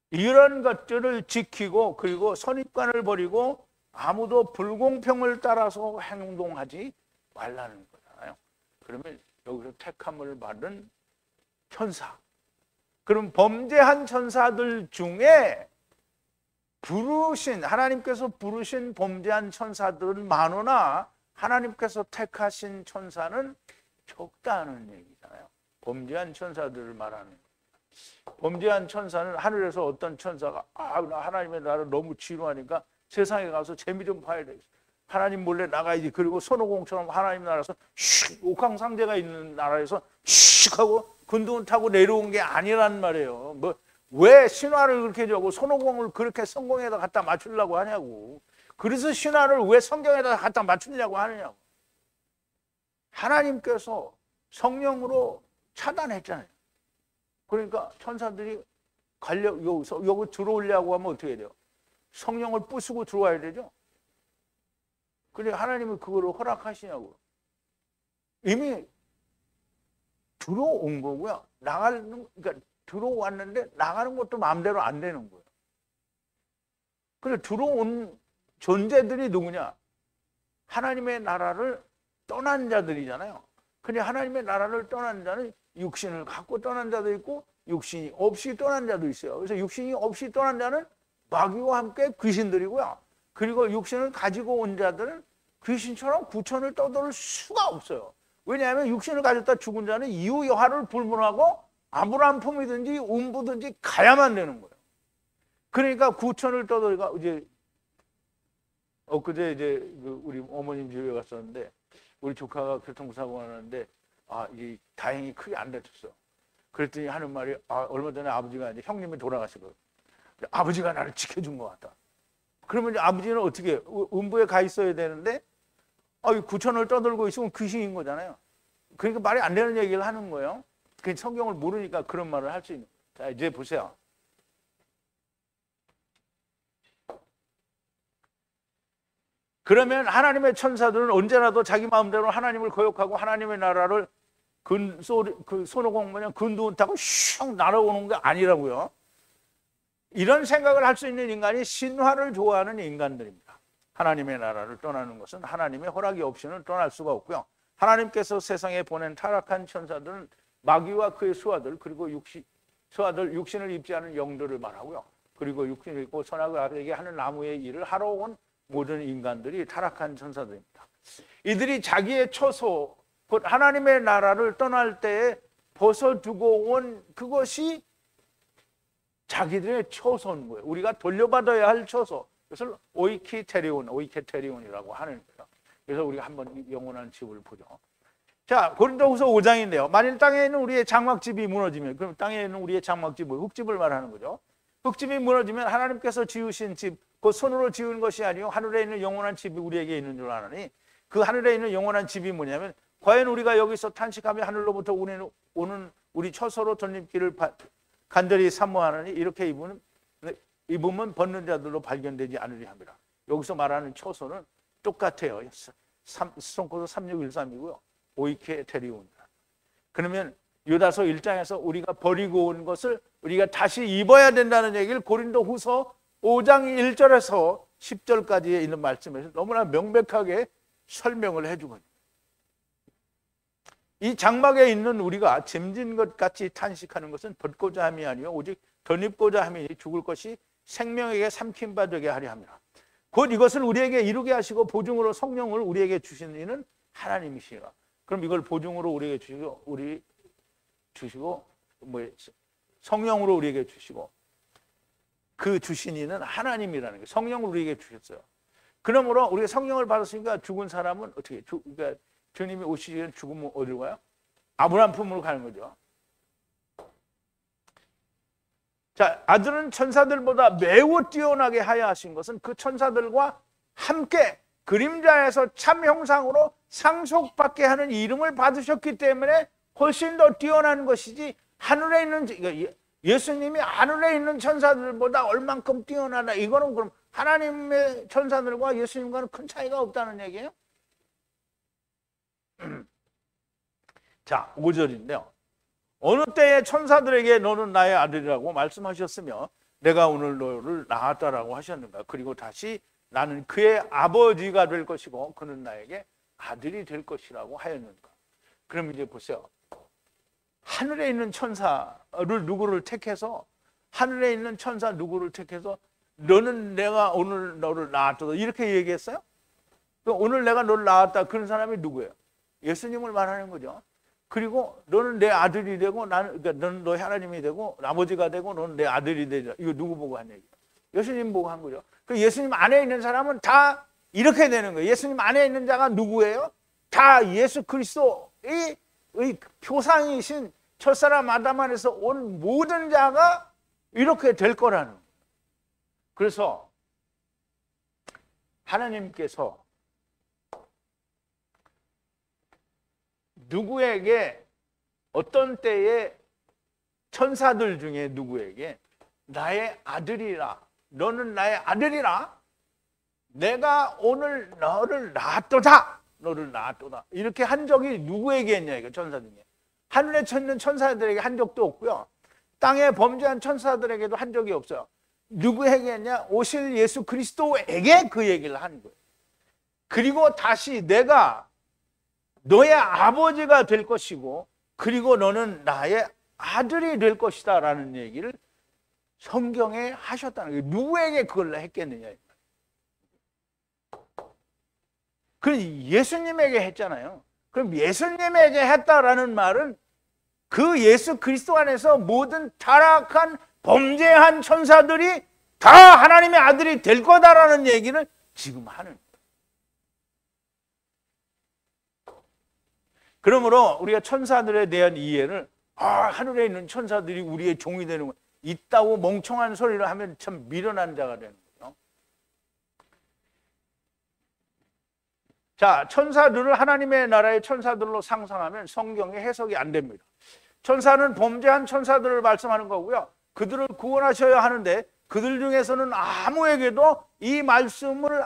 이런 것들을 지키고 그리고 선입관을 버리고 아무도 불공평을 따라서 행동하지 말라는 거잖아요. 그러면 여기서 택함을 받은 천사. 그럼 범죄한 천사들 중에 하나님께서 부르신 범죄한 천사들은 많으나 하나님께서 택하신 천사는 적다는 얘기잖아요. 범죄한 천사들을 말하는 거예요. 범죄한 천사는 하늘에서 어떤 천사가 나 하나님의 나라를 너무 지루하니까 세상에 가서 재미 좀 봐야 되겠어. 하나님 몰래 나가야지. 그리고 손오공처럼 하나님 나라에서 옥황상제가 있는 나라에서 슉 하고 군두운 타고 내려온 게 아니란 말이에요. 왜 신화를 그렇게 적고 손오공을 그렇게 성공에다 갖다 맞추려고 하냐고. 그래서 신화를 왜 성경에다 갖다 맞추려고 하느냐고. 하나님께서 성령으로 차단했잖아요. 그러니까 천사들이 여기 들어오려고 하면 어떻게 돼요? 성령을 부수고 들어와야 되죠. 근데 하나님은 그거를 허락하시냐고. 이미 들어온 거고요. 그러니까 들어왔는데 나가는 것도 마음대로 안 되는 거예요. 그래 들어온 존재들이 누구냐? 하나님의 나라를 떠난 자들이잖아요. 근데 하나님의 나라를 떠난 자는 육신을 갖고 떠난 자도 있고 육신이 없이 떠난 자도 있어요. 그래서 육신이 없이 떠난 자는 마귀와 함께 귀신들이고요. 그리고 육신을 가지고 온 자들은 귀신처럼 구천을 떠돌 수가 없어요. 왜냐하면 육신을 가졌다 죽은 자는 이후 여하를 불문하고 아무런 품이든지 음부든지 가야만 되는 거예요. 그러니까 구천을 떠돌가 이제 엊그제 이제 우리 어머님 집에 갔었는데 우리 조카가 교통사고가 났는데 이 다행히 크게 안 다쳤어. 그랬더니 하는 말이 얼마 전에 아버지가 이제 형님이 돌아가시거든. 아버지가 나를 지켜준 것 같다. 그러면 이제 아버지는 어떻게 음부에 가 있어야 되는데 구천을 떠들고 있으면 귀신인 거잖아요. 그러니까 말이 안 되는 얘기를 하는 거예요. 그 성경을 모르니까 그런 말을 할 수 있는. 자 이제 보세요. 그러면 하나님의 천사들은 언제라도 자기 마음대로 하나님을 거역하고 하나님의 나라를 그 손오공 모양 근두운 타고 슉 날아오는 게 아니라고요. 이런 생각을 할 수 있는 인간이 신화를 좋아하는 인간들입니다. 하나님의 나라를 떠나는 것은 하나님의 허락이 없이는 떠날 수가 없고요. 하나님께서 세상에 보낸 타락한 천사들은 마귀와 그의 수하들 그리고 육신을 입지 않은 영들을 말하고요. 그리고 육신을 입고 선악을 악에게 하는 나무의 일을 하러 온 모든 인간들이 타락한 천사들입니다. 이들이 자기의 처소, 곧 하나님의 나라를 떠날 때에 벗어두고 온 그것이 자기들의 처소인 거예요. 우리가 돌려받아야 할 처소. 그것을 오이케테리온이라고 하는 거예요. 그래서 우리가 한번 영원한 집을 보죠. 자, 고린도후서 5장인데요. 만일 땅에 있는 우리의 장막집이 무너지면, 그럼 땅에 있는 우리의 장막집은 흙집을 말하는 거죠. 흙집이 무너지면 하나님께서 지으신 집, 그 손으로 지은 것이 아니요 하늘에 있는 영원한 집이 우리에게 있는 줄 아느니, 그 하늘에 있는 영원한 집이 뭐냐면, 과연 우리가 여기서 탄식하며 하늘로부터 오는 우리 처소로 덧입기를 간절히 사모하느니 이렇게 입으면 벗는 자들로 발견되지 않으리 함이라. 여기서 말하는 처소는 똑같아요. 스톤코드 3613이고요. 오이케테리온이라. 그러면 유다서 1장에서 우리가 버리고 온 것을 우리가 다시 입어야 된다는 얘기를 고린도후서 5장 1절에서 10절까지에 있는 말씀에서 너무나 명백하게 설명을 해주거든요. 이 장막에 있는 우리가 짐진 것 같이 탄식하는 것은 벗고자 함이 아니요 오직 덧입고자 함이 죽을 것이 생명에게 삼킨 바 되게 하려 함이라. 곧 이것을 우리에게 이루게 하시고 보증으로 성령을 우리에게 주신 이는 하나님이시라. 그럼 이걸 보증으로 우리에게 주시고 성령으로 우리에게 주시고 그 주신 이는 하나님이라는 거예요. 성령을 우리에게 주셨어요. 그러므로 우리가 성령을 받았으니까 죽은 사람은 어떻게 그러니까 주님이 오시기엔 죽으면 어디로 가요? 아브라함 품으로 가는 거죠. 자, 아들은 천사들보다 매우 뛰어나게 하여 하신 것은 그 천사들과 함께 그림자에서 참 형상으로 상속받게 하는 이름을 받으셨기 때문에 훨씬 더 뛰어난 것이지, 하늘에 있는 예수님이 하늘에 있는 천사들보다 얼만큼 뛰어나다, 이거는 그럼 하나님의 천사들과 예수님과는 큰 차이가 없다는 얘기예요. 자, 5절인데요. 어느 때에 천사들에게 너는 나의 아들이라고 말씀하셨으며 내가 오늘 너를 낳았다라고 하셨는가. 그리고 다시 나는 그의 아버지가 될 것이고 그는 나에게 아들이 될 것이라고 하였는가. 그럼 이제 보세요. 하늘에 있는 천사를 누구를 택해서, 하늘에 있는 천사 누구를 택해서 너는 내가 오늘 너를 낳았다 이렇게 얘기했어요? 그럼 오늘 내가 너를 낳았다 그런 사람이 누구예요? 예수님을 말하는 거죠. 그리고 너는 내 아들이 되고 그러니까 너는 너의 하나님이 되고 아버지가 되고 너는 내 아들이 되자. 이거 누구 보고 한 얘기예요? 예수님 보고 한 거죠. 그 예수님 안에 있는 사람은 다 이렇게 되는 거예요. 예수님 안에 있는 자가 누구예요? 다 예수 그리스도의 표상이신 첫사람 아담 안에서 온 모든 자가 이렇게 될 거라는 거예요. 그래서 하나님께서 누구에게 어떤 때에 천사들 중에 누구에게 나의 아들이라, 너는 나의 아들이라, 내가 오늘 너를 낳았도다, 너를 낳았도다, 이렇게 한 적이 누구에게 했냐, 이거 천사 중에. 하늘에 있는 천사들에게 한 적도 없고요, 땅에 범죄한 천사들에게도 한 적이 없어요. 누구에게 했냐? 오실 예수 그리스도에게 그 얘기를 하는 거예요. 그리고 다시 내가 너의 아버지가 될 것이고, 그리고 너는 나의 아들이 될 것이다 라는 얘기를 성경에 하셨다는 거예요. 누구에게 그걸 했겠느냐. 그럼 예수님에게 했잖아요. 그럼 예수님에게 했다라는 말은 그 예수 그리스도 안에서 모든 타락한 범죄한 천사들이 다 하나님의 아들이 될 거다라는 얘기를 지금 하는 거예요. 그러므로 우리가 천사들에 대한 이해를 하늘에 있는 천사들이 우리의 종이 되는 거 있다고 멍청한 소리를 하면 참 미련한 자가 되는 거예요. 자, 천사들을 하나님의 나라의 천사들로 상상하면 성경의 해석이 안 됩니다. 천사는 범죄한 천사들을 말씀하는 거고요, 그들을 구원하셔야 하는데 그들 중에서는 아무에게도 이 말씀을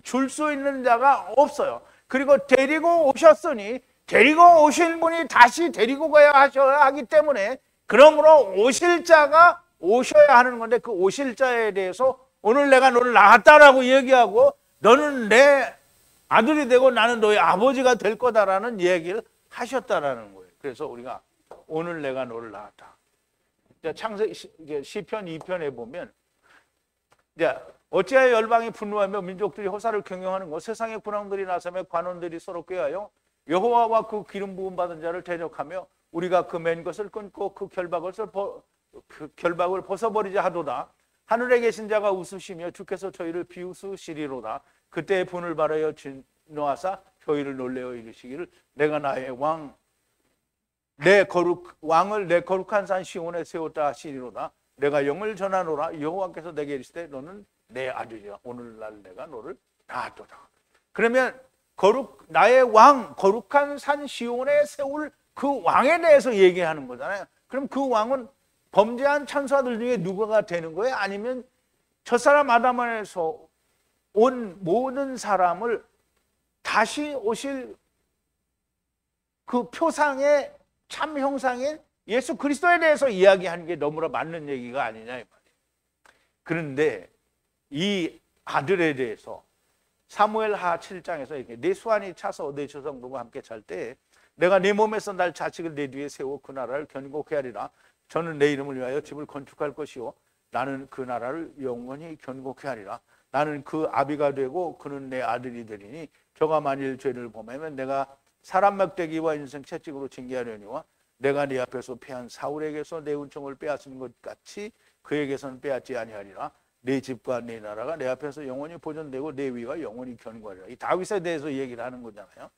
줄 수 있는 자가 없어요. 그리고 데리고 오셨으니 데리고 오신 분이 다시 데리고 가야 하셔야 하기 때문에, 그러므로 오실 자가 오셔야 하는 건데, 그 오실 자에 대해서 오늘 내가 너를 낳았다라고 얘기하고 너는 내 아들이 되고 나는 너의 아버지가 될 거다라는 얘기를 하셨다라는 거예요. 그래서 우리가 오늘 내가 너를 낳았다. 창세기 시편 2편에 보면 어찌하여 열방이 분노하며 민족들이 호사를 경영하는 것, 세상의 군왕들이 나서며 관원들이 서로 꾀하여 여호와와 그 기름 부음 받은 자를 대적하며 우리가 그 맨 것을 끊고 그 결박을 벗어버리자 하도다. 하늘에 계신 자가 웃으시며 주께서 저희를 비웃으시리로다. 그때 분을 발하여 진노하사 저희를 놀래어 이르시기를 내가 나의 왕을 내 거룩한 산 시온에 세웠다 하시리로다. 내가 영을 전하노라. 여호와께서 내게 이르시되 너는 내 아들이라. 오늘날 내가 너를 낳았도다. 그러면 나의 왕, 거룩한 산 시온에 세울 그 왕에 대해서 얘기하는 거잖아요. 그럼 그 왕은 범죄한 천사들 중에 누구가 되는 거예요? 아니면 첫사람 아담 안에서 온 모든 사람을 다시 오실 그 표상의 참 형상인 예수 그리스도에 대해서 이야기하는 게 너무나 맞는 얘기가 아니냐 이 말이에요. 그런데 이 아들에 대해서 사무엘하 7장에서 이렇게 내 수완이 차서 내 조상들과 함께 잘 때 내가 네 몸에서 날 자식을 내 뒤에 세워 그 나라를 견고케 하리라. 저는 내 이름을 위하여 집을 건축할 것이요 나는 그 나라를 영원히 견고케 하리라. 나는 그 아비가 되고 그는 내 아들이 되리니 저가 만일 죄를 범하면 내가 사람 막대기와 인생 채찍으로 징계하려니와 내가 네 앞에서 패한 사울에게서 내 은총을 빼앗은 것 같이 그에게서는 빼앗지 아니하리라. 내 집과 내 나라가 내 앞에서 영원히 보존되고 내 위가 영원히 견고하리라. 이 다윗에 대해서 얘기를 하는 거잖아요.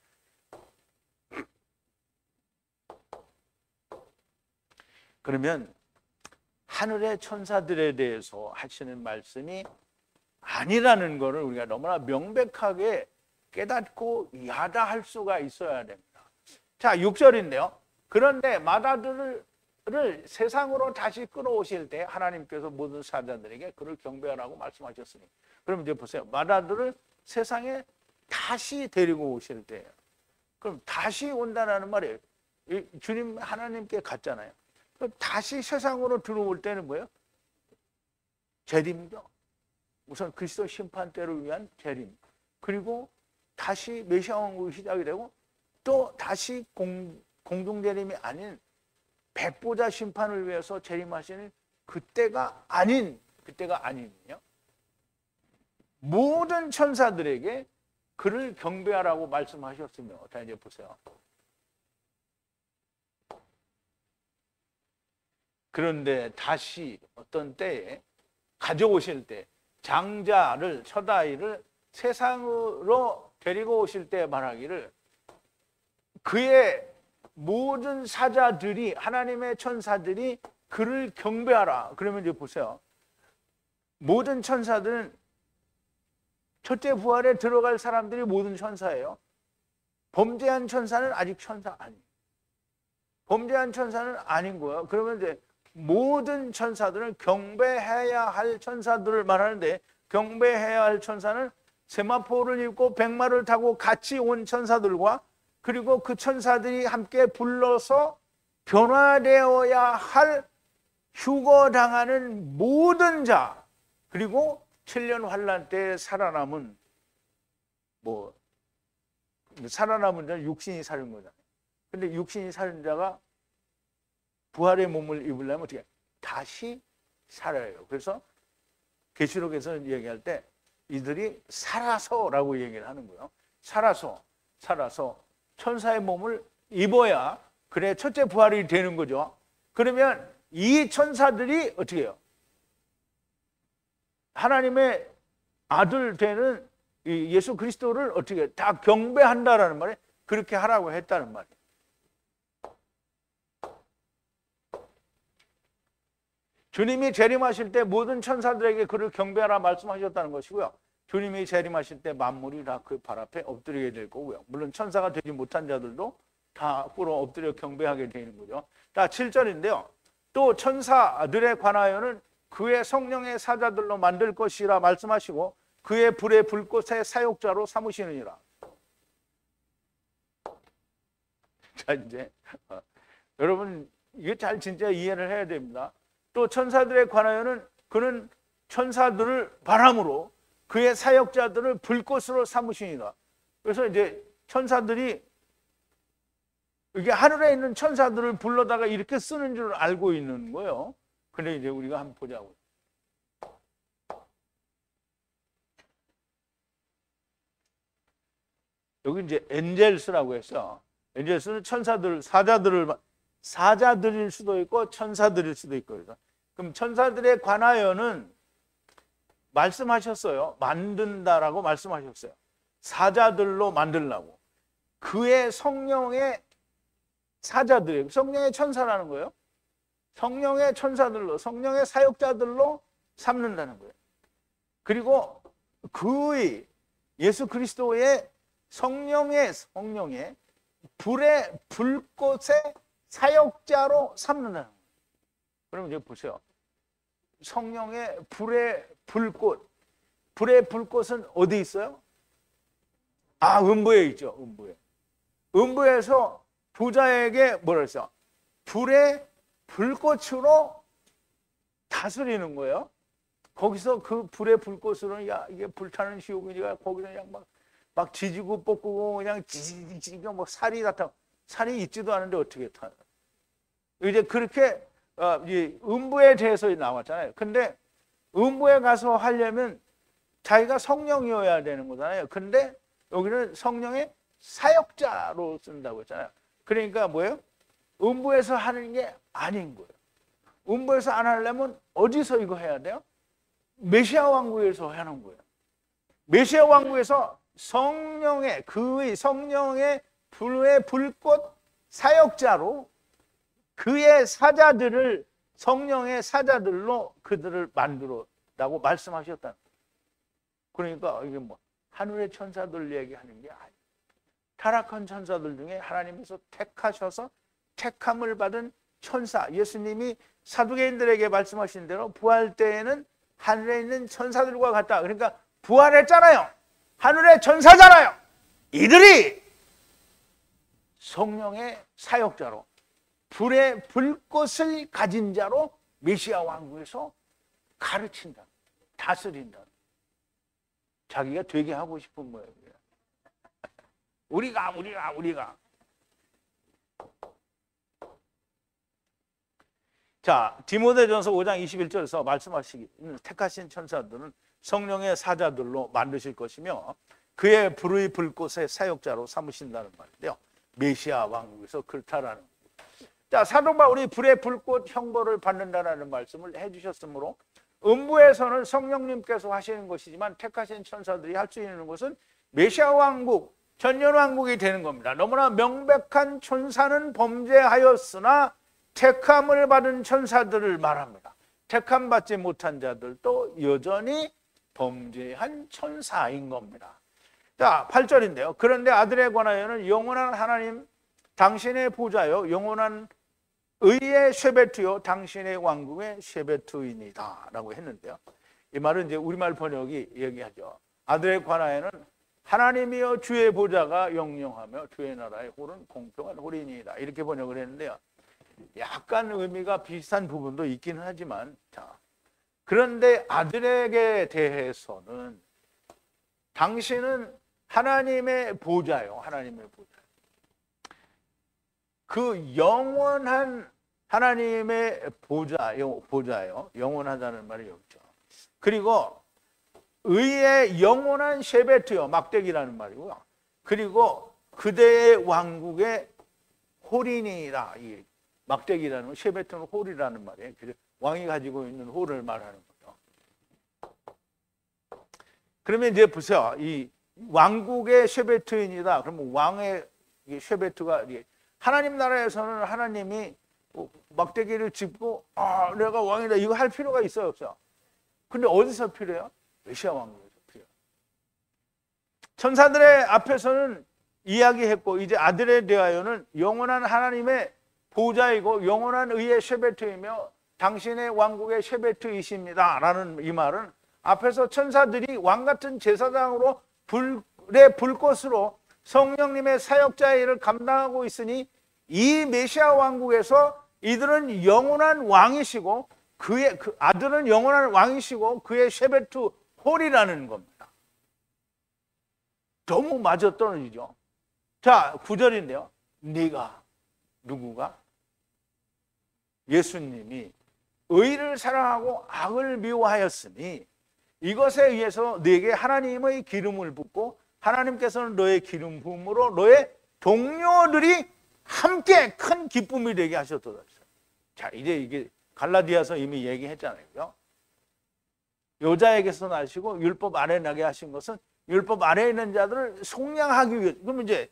그러면 하늘의 천사들에 대해서 하시는 말씀이 아니라는 것을 우리가 너무나 명백하게 깨닫고 야다할 수가 있어야 됩니다. 자, 6절인데요. 그런데 마다들을 세상으로 다시 끌어오실 때 하나님께서 모든 사자들에게 그를 경배하라고 말씀하셨으니, 그럼 이제 보세요. 마다들을 세상에 다시 데리고 오실 때, 그럼 다시 온다는 말이에요. 주님 하나님께 갔잖아요. 그럼 다시 세상으로 들어올 때는 뭐예요? 재림이죠. 우선 그리스도 심판 때를 위한 재림, 그리고 다시 메시아 왕국이 시작이 되고 또 다시 공중 재림이 아닌 백보자 심판을 위해서 재림하시는 그때가 아니면요, 모든 천사들에게 그를 경배하라고 말씀하셨으며, 자 이제 보세요. 그런데 다시 어떤 때에 가져오실 때, 장자를, 첫아이를 세상으로 데리고 오실 때 말하기를 그의 모든 사자들이, 하나님의 천사들이 그를 경배하라. 그러면 이제 보세요. 모든 천사들은 첫째 부활에 들어갈 사람들이 모든 천사예요. 범죄한 천사는 아직 천사 아니에요. 범죄한 천사는 아닌 거예요. 그러면 이제 모든 천사들은 경배해야 할 천사들을 말하는데, 경배해야 할 천사는 세마포를 입고 백마를 타고 같이 온 천사들과, 그리고 그 천사들이 함께 불러서 변화되어야 할 휴거당하는 모든 자, 그리고 7년 환란 때 살아남은, 살아남은 자는 육신이 살은 거잖아요. 근데 육신이 살은 자가 부활의 몸을 입으려면 어떻게 다시 살아요. 그래서 계시록에서 얘기할 때 이들이 살아서라고 얘기를 하는 거예요. 살아서 천사의 몸을 입어야 그래 첫째 부활이 되는 거죠. 그러면 이 천사들이 어떻게 해요? 하나님의 아들 되는 예수 그리스도를 어떻게 다 경배한다라는 말에 그렇게 하라고 했다는 말이에요. 주님이 재림하실 때 모든 천사들에게 그를 경배하라 말씀하셨다는 것이고요. 주님이 재림하실 때 만물이 다 그 발 앞에 엎드리게 될 거고요. 물론 천사가 되지 못한 자들도 다 꿇어 엎드려 경배하게 되는 거죠. 자, 7절인데요. 또 천사들에 관하여는 그의 성령의 사자들로 만들 것이라 말씀하시고 그의 불의 불꽃의 사역자로 삼으시느니라. 자, 이제 여러분 이게 잘 진짜 이해를 해야 됩니다. 또 천사들에 관하여는 그는 천사들을 바람으로 그의 사역자들을 불꽃으로 삼으시니라. 그래서 이제 천사들이 이게 하늘에 있는 천사들을 불러다가 이렇게 쓰는 줄 알고 있는 거예요. 근데 이제 우리가 한번 보자고요. 여기 이제 엔젤스라고 했어. 엔젤스는 천사들, 사자들일 수도 있고 천사들일 수도 있고. 그래서 그럼 천사들에 관하여는 말씀하셨어요. 만든다라고 말씀하셨어요. 사자들로 만들라고. 그의 성령의 사자들이에요. 성령의 천사라는 거예요. 성령의 천사들로, 성령의 사역자들로 삼는다는 거예요. 그리고 그의 예수 그리스도의 성령의 불의 불꽃의 사역자로 삼는다는 거예요. 그럼 이제 보세요. 성령의 불의 불꽃. 불의 불꽃은 어디 있어요? 음부에 있죠. 음부에서 부자에게 뭐라 했어? 불의 불꽃으로 다스리는 거예요. 거기서 그 불의 불꽃으로 야 이게 불타는 지옥이니까 거기서 그냥 막 지지고 볶고 그냥 지지고 뭐 살이 있지도 않은데 어떻게 타? 이제 그렇게 음부에 대해서 나왔잖아요. 근데 음부에 가서 하려면 자기가 성령이어야 되는 거잖아요. 근데 여기는 성령의 사역자로 쓴다고 했잖아요. 그러니까 뭐예요? 음부에서 하는 게 아닌 거예요. 음부에서 안 하려면 어디서 이거 해야 돼요? 메시아 왕국에서 하는 거예요. 메시아 왕국에서 그의 성령의 불의 불꽃 사역자로 그의 사자들을 성령의 사자들로 그들을 만들었다고 말씀하셨다. 그러니까 이게 하늘의 천사들 얘기하는 게 아니에요. 타락한 천사들 중에 하나님께서 택하셔서 택함을 받은 천사, 예수님이 사두개인들에게 말씀하신 대로 부활 때에는 하늘에 있는 천사들과 같다. 그러니까 부활했잖아요. 하늘의 천사잖아요. 이들이 성령의 사역자로 불의 불꽃을 가진 자로 메시아 왕국에서 가르친다, 다스린다. 자기가 되게 하고 싶은 거예요. 우리가. 자, 디모데전서 5장 21절에서 말씀하시기는 택하신 천사들은 성령의 사자들로 만드실 것이며 그의 불의 불꽃의 사역자로 삼으신다는 말인데요. 메시아 왕국에서 그렇다라는 거예요. 자, 사도 바울이 불의 불꽃 형벌을 받는다라는 말씀을 해주셨으므로 음부에서는 성령님께서 하시는 것이지만 택하신 천사들이 할 수 있는 것은 메시아 왕국, 전년 왕국이 되는 겁니다. 너무나 명백한 천사는 범죄하였으나 택함을 받은 천사들을 말합니다. 택함 받지 못한 자들도 여전히 범죄한 천사인 겁니다. 자, 8절인데요. 그런데 아들에 관하여는 영원한 하나님 당신의 보좌요 영원한 의의 쉐베트요 당신의 왕국의 쉐베트이니다 라고 했는데요. 이 말은 이제 우리말 번역이 얘기하죠. 아들에 관하여는 하나님이여 주의 보좌가 영영하며 주의 나라의 홀은 공평한 홀이니이다 이렇게 번역을 했는데요. 약간 의미가 비슷한 부분도 있기는 하지만, 자, 그런데 아들에게 대해서는 당신은 하나님의 보좌요. 하나님의 보좌. 그 영원한 하나님의 보좌요. 영원하다는 말이 없죠. 그리고 의의 영원한 쉐베트요. 막대기라는 말이고요. 그리고 그대의 왕국의 홀이니라. 이 막대기라는 건 쉐베트는 홀이라는 말이에요. 왕이 가지고 있는 홀을 말하는 거죠. 그러면 이제 보세요. 이 왕국의 쉐베트인이다. 그러면 왕의 쉐베트가 하나님 나라에서는 하나님이 막대기를 짚고 내가 왕이다 이거 할 필요가 있어요, 없어요? 근데 어디서 필요해요? 메시아 왕국에서 필요해요. 천사들의 앞에서는 이야기했고 이제 아들에 대하여는 영원한 하나님의 보좌이고 영원한 의의 쉐베트이며 당신의 왕국의 쉐베트이십니다 라는 이 말은 앞에서 천사들이 왕같은 제사장으로 불의 불꽃으로 성령님의 사역자의 일을 감당하고 있으니 이 메시아 왕국에서 이들은 영원한 왕이시고 그 아들은 영원한 왕이시고 그의 쉐베트 홀이라는 겁니다. 너무 맞아떨어지죠. 자, 9절인데요. 네가 누구가? 예수님이 의를 사랑하고 악을 미워하였으니 이것에 의해서 네게 하나님의 기름을 붓고 하나님께서는 너의 기름 부음으로 너의 동료들이 함께 큰 기쁨이 되게 하셨도다. 자, 이제 이게 갈라디아서 이미 얘기했잖아요. 여자에게서 나시고 율법 아래 나게 하신 것은 율법 아래에 있는 자들을 속량하기 위해. 그럼 이제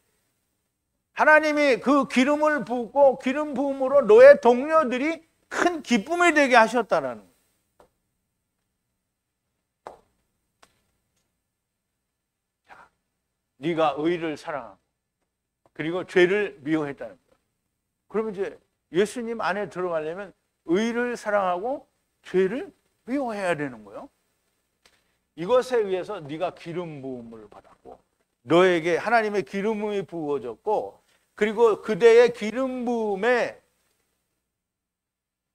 하나님이 그 기름을 붓고 기름 부음으로 너의 동료들이 큰 기쁨이 되게 하셨다라는 거예요. 자, 네가 의를 사랑하고 그리고 죄를 미워했다는 거예요. 그러면 이제 예수님 안에 들어가려면 의를 사랑하고 죄를 미워해야 되는 거예요. 이것에 의해서 네가 기름 부음을 받았고 너에게 하나님의 기름이 부어졌고 그리고 그대의 기름 부음에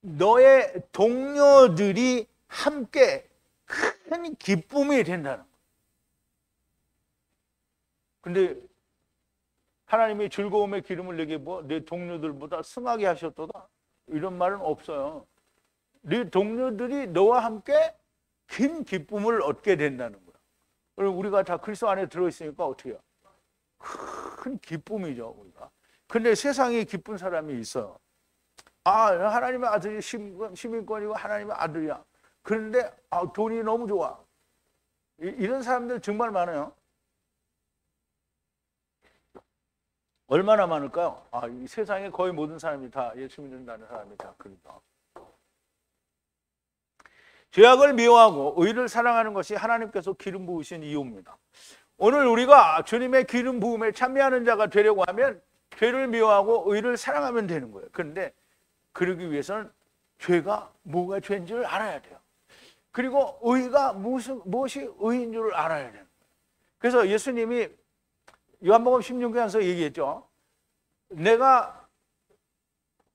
너의 동료들이 함께 큰 기쁨이 된다는 거예요. 근데 하나님이 즐거움의 기름을 내게 뭐 내 동료들보다 승하게 하셨도다 이런 말은 없어요. 네 동료들이 너와 함께 긴 기쁨을 얻게 된다는 거예요. 그리고 우리가 다 그리스도 안에 들어있으니까 어떻게 해요? 큰 기쁨이죠, 우리가. 근데 세상에 기쁜 사람이 있어요. 하나님의 아들이 시민권이고 하나님의 아들이야. 그런데 돈이 너무 좋아. 이런 사람들 정말 많아요. 얼마나 많을까요? 이 세상에 거의 모든 사람이 다 예수 믿는다는 사람이 다 그러니까. 죄악을 미워하고 의를 사랑하는 것이 하나님께서 기름 부으신 이유입니다. 오늘 우리가 주님의 기름 부음에 참여하는 자가 되려고 하면 죄를 미워하고 의를 사랑하면 되는 거예요. 그런데 그러기 위해서는 죄가 뭐가 죄인지를 알아야 돼요. 그리고 의가 무엇이 의인 줄을 알아야 돼요. 그래서 예수님이 요한복음 16장에서 얘기했죠. 내가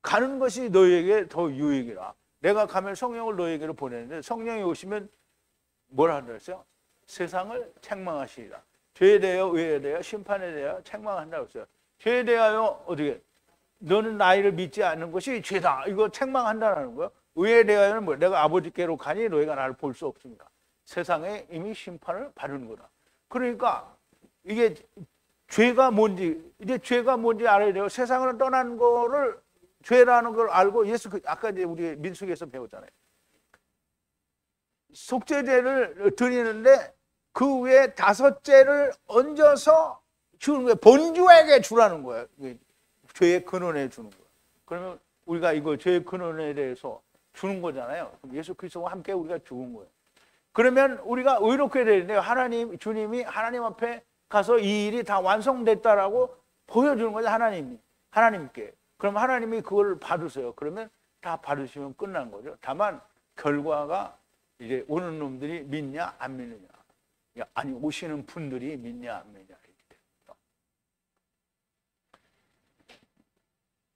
가는 것이 너희에게 더 유익이라. 내가 가면 성령을 너희에게로 보내는데 성령이 오시면 뭐라 그랬어요? 세상을 책망하시리라. 죄에 대하여 의에 대하여 심판에 대하여 책망한다고 했어요. 죄에 대하여 어떻게? 너는 나를 믿지 않는 것이 죄다. 이거 책망한다는 거예요. 의에 대하여는 뭐 내가 아버지께로 가니 너희가 나를 볼 수 없습니다. 세상에 이미 심판을 받은 거다. 그러니까 이게 죄가 뭔지 이제 죄가 뭔지 알아야 돼요. 세상을 떠난 거를 죄라는 걸 알고 예수 아까 이제 우리 민수기에서 배웠잖아요. 속죄제를 드리는데 그 위에 5제를 얹어서 주는 거예요. 본주에게 주라는 거예요. 죄의 근원에 주는 거예요. 그러면 우리가 이거 죄의 근원에 대해서 주는 거잖아요. 예수 그리스도와 함께 우리가 죽은 거예요. 그러면 우리가 의롭게 되는데요. 주님이 하나님 앞에 가서 이 일이 다 완성됐다라고 보여주는 거죠. 하나님께. 그럼 하나님이 그걸 받으세요. 그러면 다 받으시면 끝난 거죠. 다만 결과가 이제 오는 놈들이 믿냐 안 믿느냐. 아니 오시는 분들이 믿냐 안 믿느냐.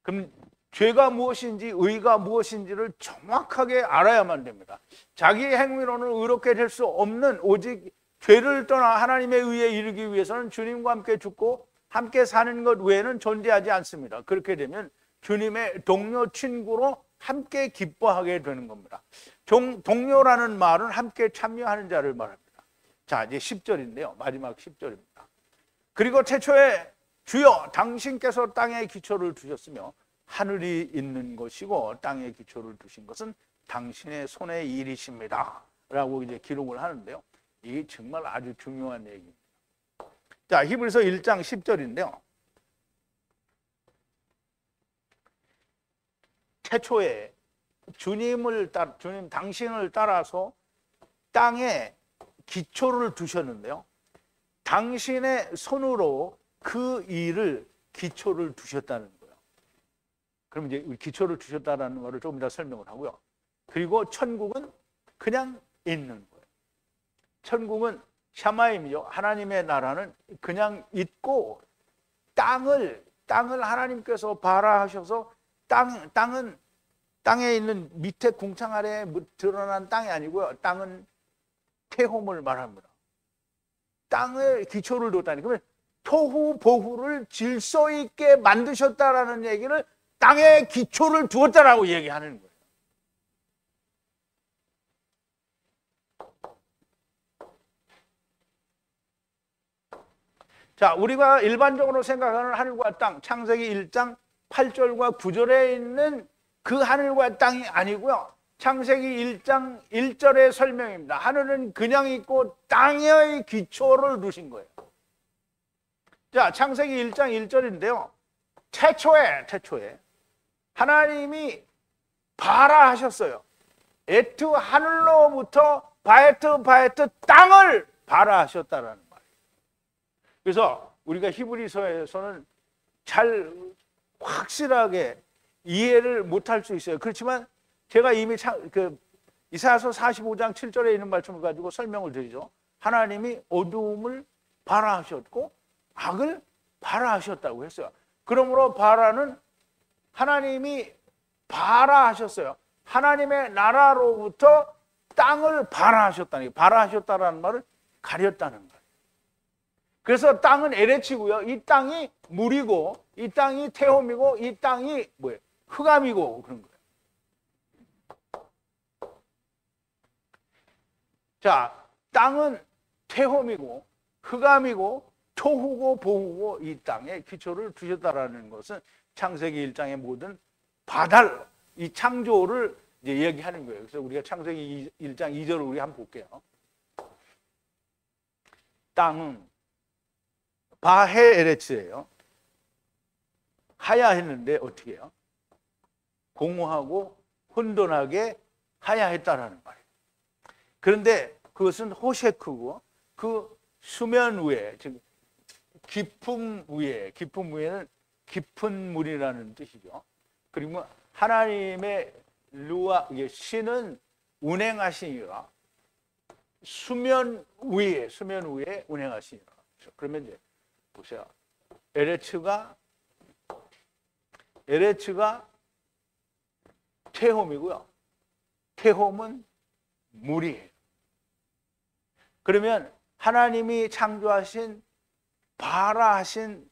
그럼 죄가 무엇인지 의가 무엇인지를 정확하게 알아야만 됩니다. 자기의 행위로는 의롭게 될 수 없는 오직 죄를 떠나 하나님의 의에 이르기 위해서는 주님과 함께 죽고 함께 사는 것 외에는 존재하지 않습니다. 그렇게 되면 주님의 동료 친구로 함께 기뻐하게 되는 겁니다. 동료라는 말은 함께 참여하는 자를 말합니다. 자, 이제 10절인데요. 마지막 10절입니다. 그리고 태초에 주여 당신께서 땅에 기초를 두셨으며 하늘이 있는 것이고 땅에 기초를 두신 것은 당신의 손의 일이십니다. 라고 이제 기록을 하는데요. 이게 정말 아주 중요한 얘기입니다. 자, 히브리서 1장 10절인데요. 태초에 주님 당신을 따라서 땅에 기초를 두셨는데요. 당신의 손으로 그 일을 기초를 두셨다는 거예요. 그럼 이제 기초를 두셨다는 것을 조금 더 설명을 하고요. 그리고 천국은 그냥 있는 거예요. 천국은 샤마임이죠. 하나님의 나라는 그냥 있고 땅을 하나님께서 발화하셔서 땅은 땅에 있는 밑에 궁창 아래에 드러난 땅이 아니고요. 땅은 태홈을 말합니다. 땅을 기초를 뒀다니. 그러면 토후 보후를 질서 있게 만드셨다라는 얘기를 땅에 기초를 두었다라고 얘기하는 거예요. 자, 우리가 일반적으로 생각하는 하늘과 땅, 창세기 1장 8절과 9절에 있는 그 하늘과 땅이 아니고요. 창세기 1장 1절의 설명입니다. 하늘은 그냥 있고 땅의 기초를 두신 거예요. 자, 창세기 1장 1절인데요. 태초에 하나님이 발화하셨어요. 에트 하늘로부터 바에트 땅을 발화하셨다라는 말이에요. 그래서 우리가 히브리서에서는 잘 확실하게 이해를 못할 수 있어요. 그렇지만 제가 이미 이사야서 45장 7절에 있는 말씀을 가지고 설명을 드리죠. 하나님이 어두움을 발화하셨고 악을 발화하셨다고 했어요. 그러므로 발화는 하나님이 발화하셨어요. 하나님의 나라로부터 땅을 발화하셨다는, 발화하셨다라는 말을 가렸다는 거예요. 그래서 땅은 에레치고요. 이 땅이 물이고, 이 땅이 태홈이고, 이 땅이 뭐예요? 흑암이고 그런 거예요. 자, 땅은 태홈이고, 흑암이고, 토후고 보후고 이 땅에 기초를 두셨다라는 것은 창세기 1장의 모든 바달, 이 창조를 이제 얘기하는 거예요. 그래서 우리가 창세기 1장 2절을 우리 한번 볼게요. 땅은 바헤 에레츠예요. 하야했는데 어떻게 해요? 공허하고 혼돈하게 하야했다라는 말이에요. 그런데 그것은 호셰크고 그 수면 위에, 즉 깊음 위에는 깊은 물이라는 뜻이죠. 그리고 하나님의 루아, 신은 운행하시니라. 수면 위에 운행하시니라. 그러면 이제 보세요. 에레츠가 태홈이고요. 태홈은 물이에요. 그러면 하나님이 창조하신 발화하신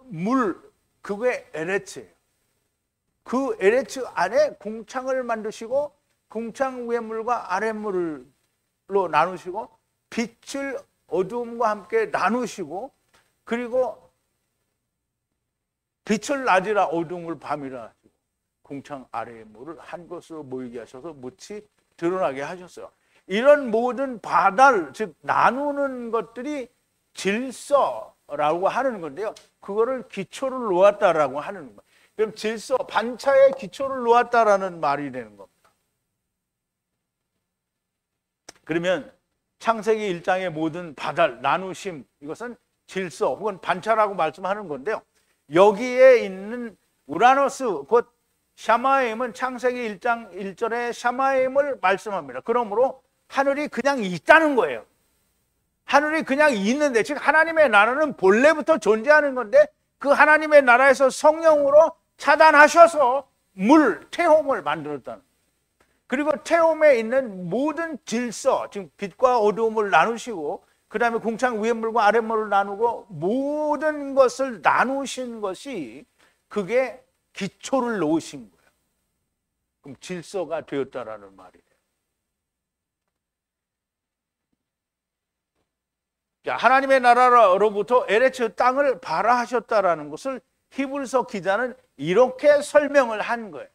물, 그게 에레츠예요. 그 에레츠 안에 궁창을 만드시고 궁창 위의 물과 아래 물로 나누시고 빛을 어두움과 함께 나누시고 그리고 빛을 낮이라 어두움을 밤이라 하시고 궁창 아래의 물을 한 곳으로 모이게 하셔서 묻이 드러나게 하셨어요. 이런 모든 바달, 즉 나누는 것들이 질서라고 하는 건데요. 그거를 기초를 놓았다라고 하는 거예요. 그럼 질서, 반차의 기초를 놓았다라는 말이 되는 겁니다. 그러면 창세기 1장의 모든 바달, 나누심, 이것은 질서 혹은 반차라고 말씀하는 건데요. 여기에 있는 우라노스, 곧 샤마임은 창세기 1장 1절에 샤마임을 말씀합니다. 그러므로 하늘이 그냥 있다는 거예요. 하늘이 그냥 있는데, 즉 하나님의 나라는 본래부터 존재하는 건데 그 하나님의 나라에서 성령으로 차단하셔서 물, 태홈을 만들었다는 거예요. 그리고 태홈에 있는 모든 질서, 지금 빛과 어두움을 나누시고 그 다음에 궁창 위에 물과 아래 물을 나누고 모든 것을 나누신 것이 그게 기초를 놓으신 거예요. 그럼 질서가 되었다라는 말이에요. 자, 하나님의 나라로부터 에레츠 땅을 발화하셨다라는 것을 히브리서 기자는 이렇게 설명을 한 거예요.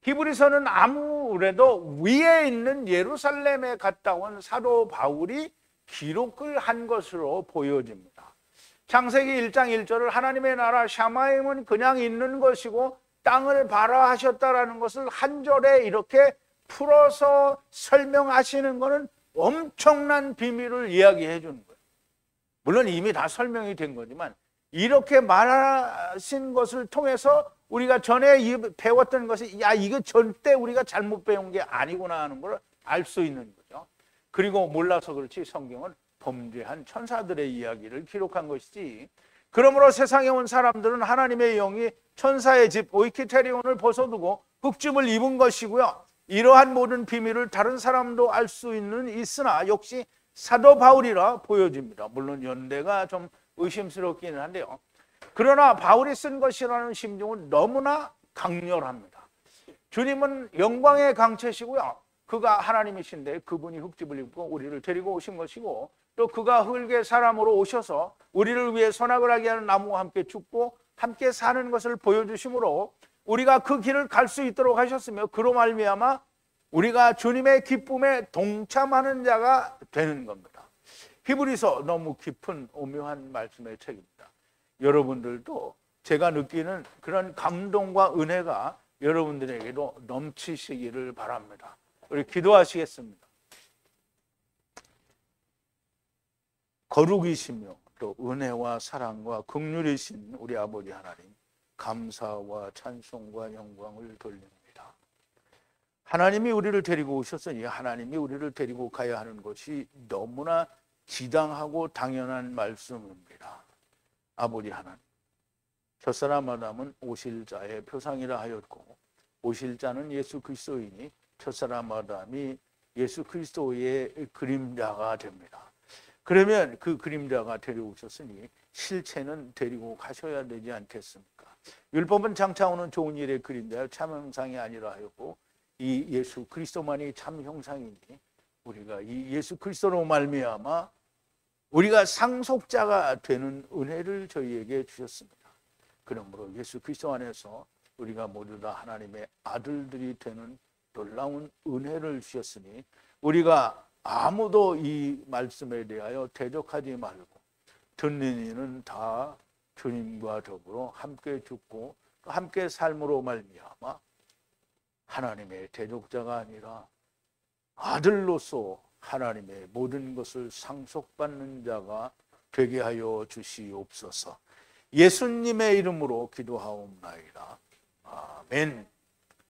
히브리서는 아무래도 위에 있는 예루살렘에 갔다 온 사도 바울이 기록을 한 것으로 보여집니다. 창세기 1장 1절을 하나님의 나라 샤마임은 그냥 있는 것이고 땅을 발화하셨다라는 것을 한 절에 이렇게 풀어서 설명하시는 것은 엄청난 비밀을 이야기해 주는 거예요. 물론 이미 다 설명이 된 거지만 이렇게 말하신 것을 통해서 우리가 전에 배웠던 것이 이거 절대 우리가 잘못 배운 게 아니구나 하는 걸 알 수 있는 거죠. 그리고 몰라서 그렇지 성경은 범죄한 천사들의 이야기를 기록한 것이지, 그러므로 세상에 온 사람들은 하나님의 영이 천사의 집 오이키테리온을 벗어두고 흑짐을 입은 것이고요. 이러한 모든 비밀을 다른 사람도 알 수 있으나 역시 사도 바울이라 보여집니다. 물론 연대가 좀 의심스럽기는 한데요. 그러나 바울이 쓴 것이라는 심정은 너무나 강렬합니다. 주님은 영광의 강체시고요. 그가 하나님이신데 그분이 흑집을 입고 우리를 데리고 오신 것이고, 또 그가 흙의 사람으로 오셔서 우리를 위해 선악을 하게 하는 나무와 함께 죽고 함께 사는 것을 보여주심으로 우리가 그 길을 갈 수 있도록 하셨으며, 그로 말미암아 우리가 주님의 기쁨에 동참하는 자가 되는 겁니다. 히브리서 너무 깊은 오묘한 말씀의 책입니다. 여러분들도 제가 느끼는 그런 감동과 은혜가 여러분들에게도 넘치시기를 바랍니다. 우리 기도하시겠습니다. 거룩이시며 또 은혜와 사랑과 긍휼이신 우리 아버지 하나님, 감사와 찬송과 영광을 돌립니다. 하나님이 우리를 데리고 오셨으니 하나님이 우리를 데리고 가야 하는 것이 너무나 지당하고 당연한 말씀입니다. 아버지 하나님, 첫사람 아담은 오실 자의 표상이라 하였고 오실 자는 예수 그리스도이니 첫사람 아담이 예수 그리스도의 그림자가 됩니다. 그러면 그 그림자가 데려오셨으니 실체는 데리고 가셔야 되지 않겠습니까? 율법은 장차 오는 좋은 일의 그림자여 참 형상이 아니라 하였고 이 예수 그리스도만이 참 형상이니 우리가 이 예수 그리스도로 말미암아 우리가 상속자가 되는 은혜를 저희에게 주셨습니다. 그러므로 예수 그리스도 안에서 우리가 모두 다 하나님의 아들들이 되는 놀라운 은혜를 주셨으니 우리가 아무도 이 말씀에 대하여 대적하지 말고 듣는 이는 다 주님과 더불어 함께 죽고 또 함께 삶으로 말미암아 하나님의 대적자가 아니라 아들로서 하나님의 모든 것을 상속받는 자가 되게 하여 주시옵소서. 예수님의 이름으로 기도하옵나이다. 아멘.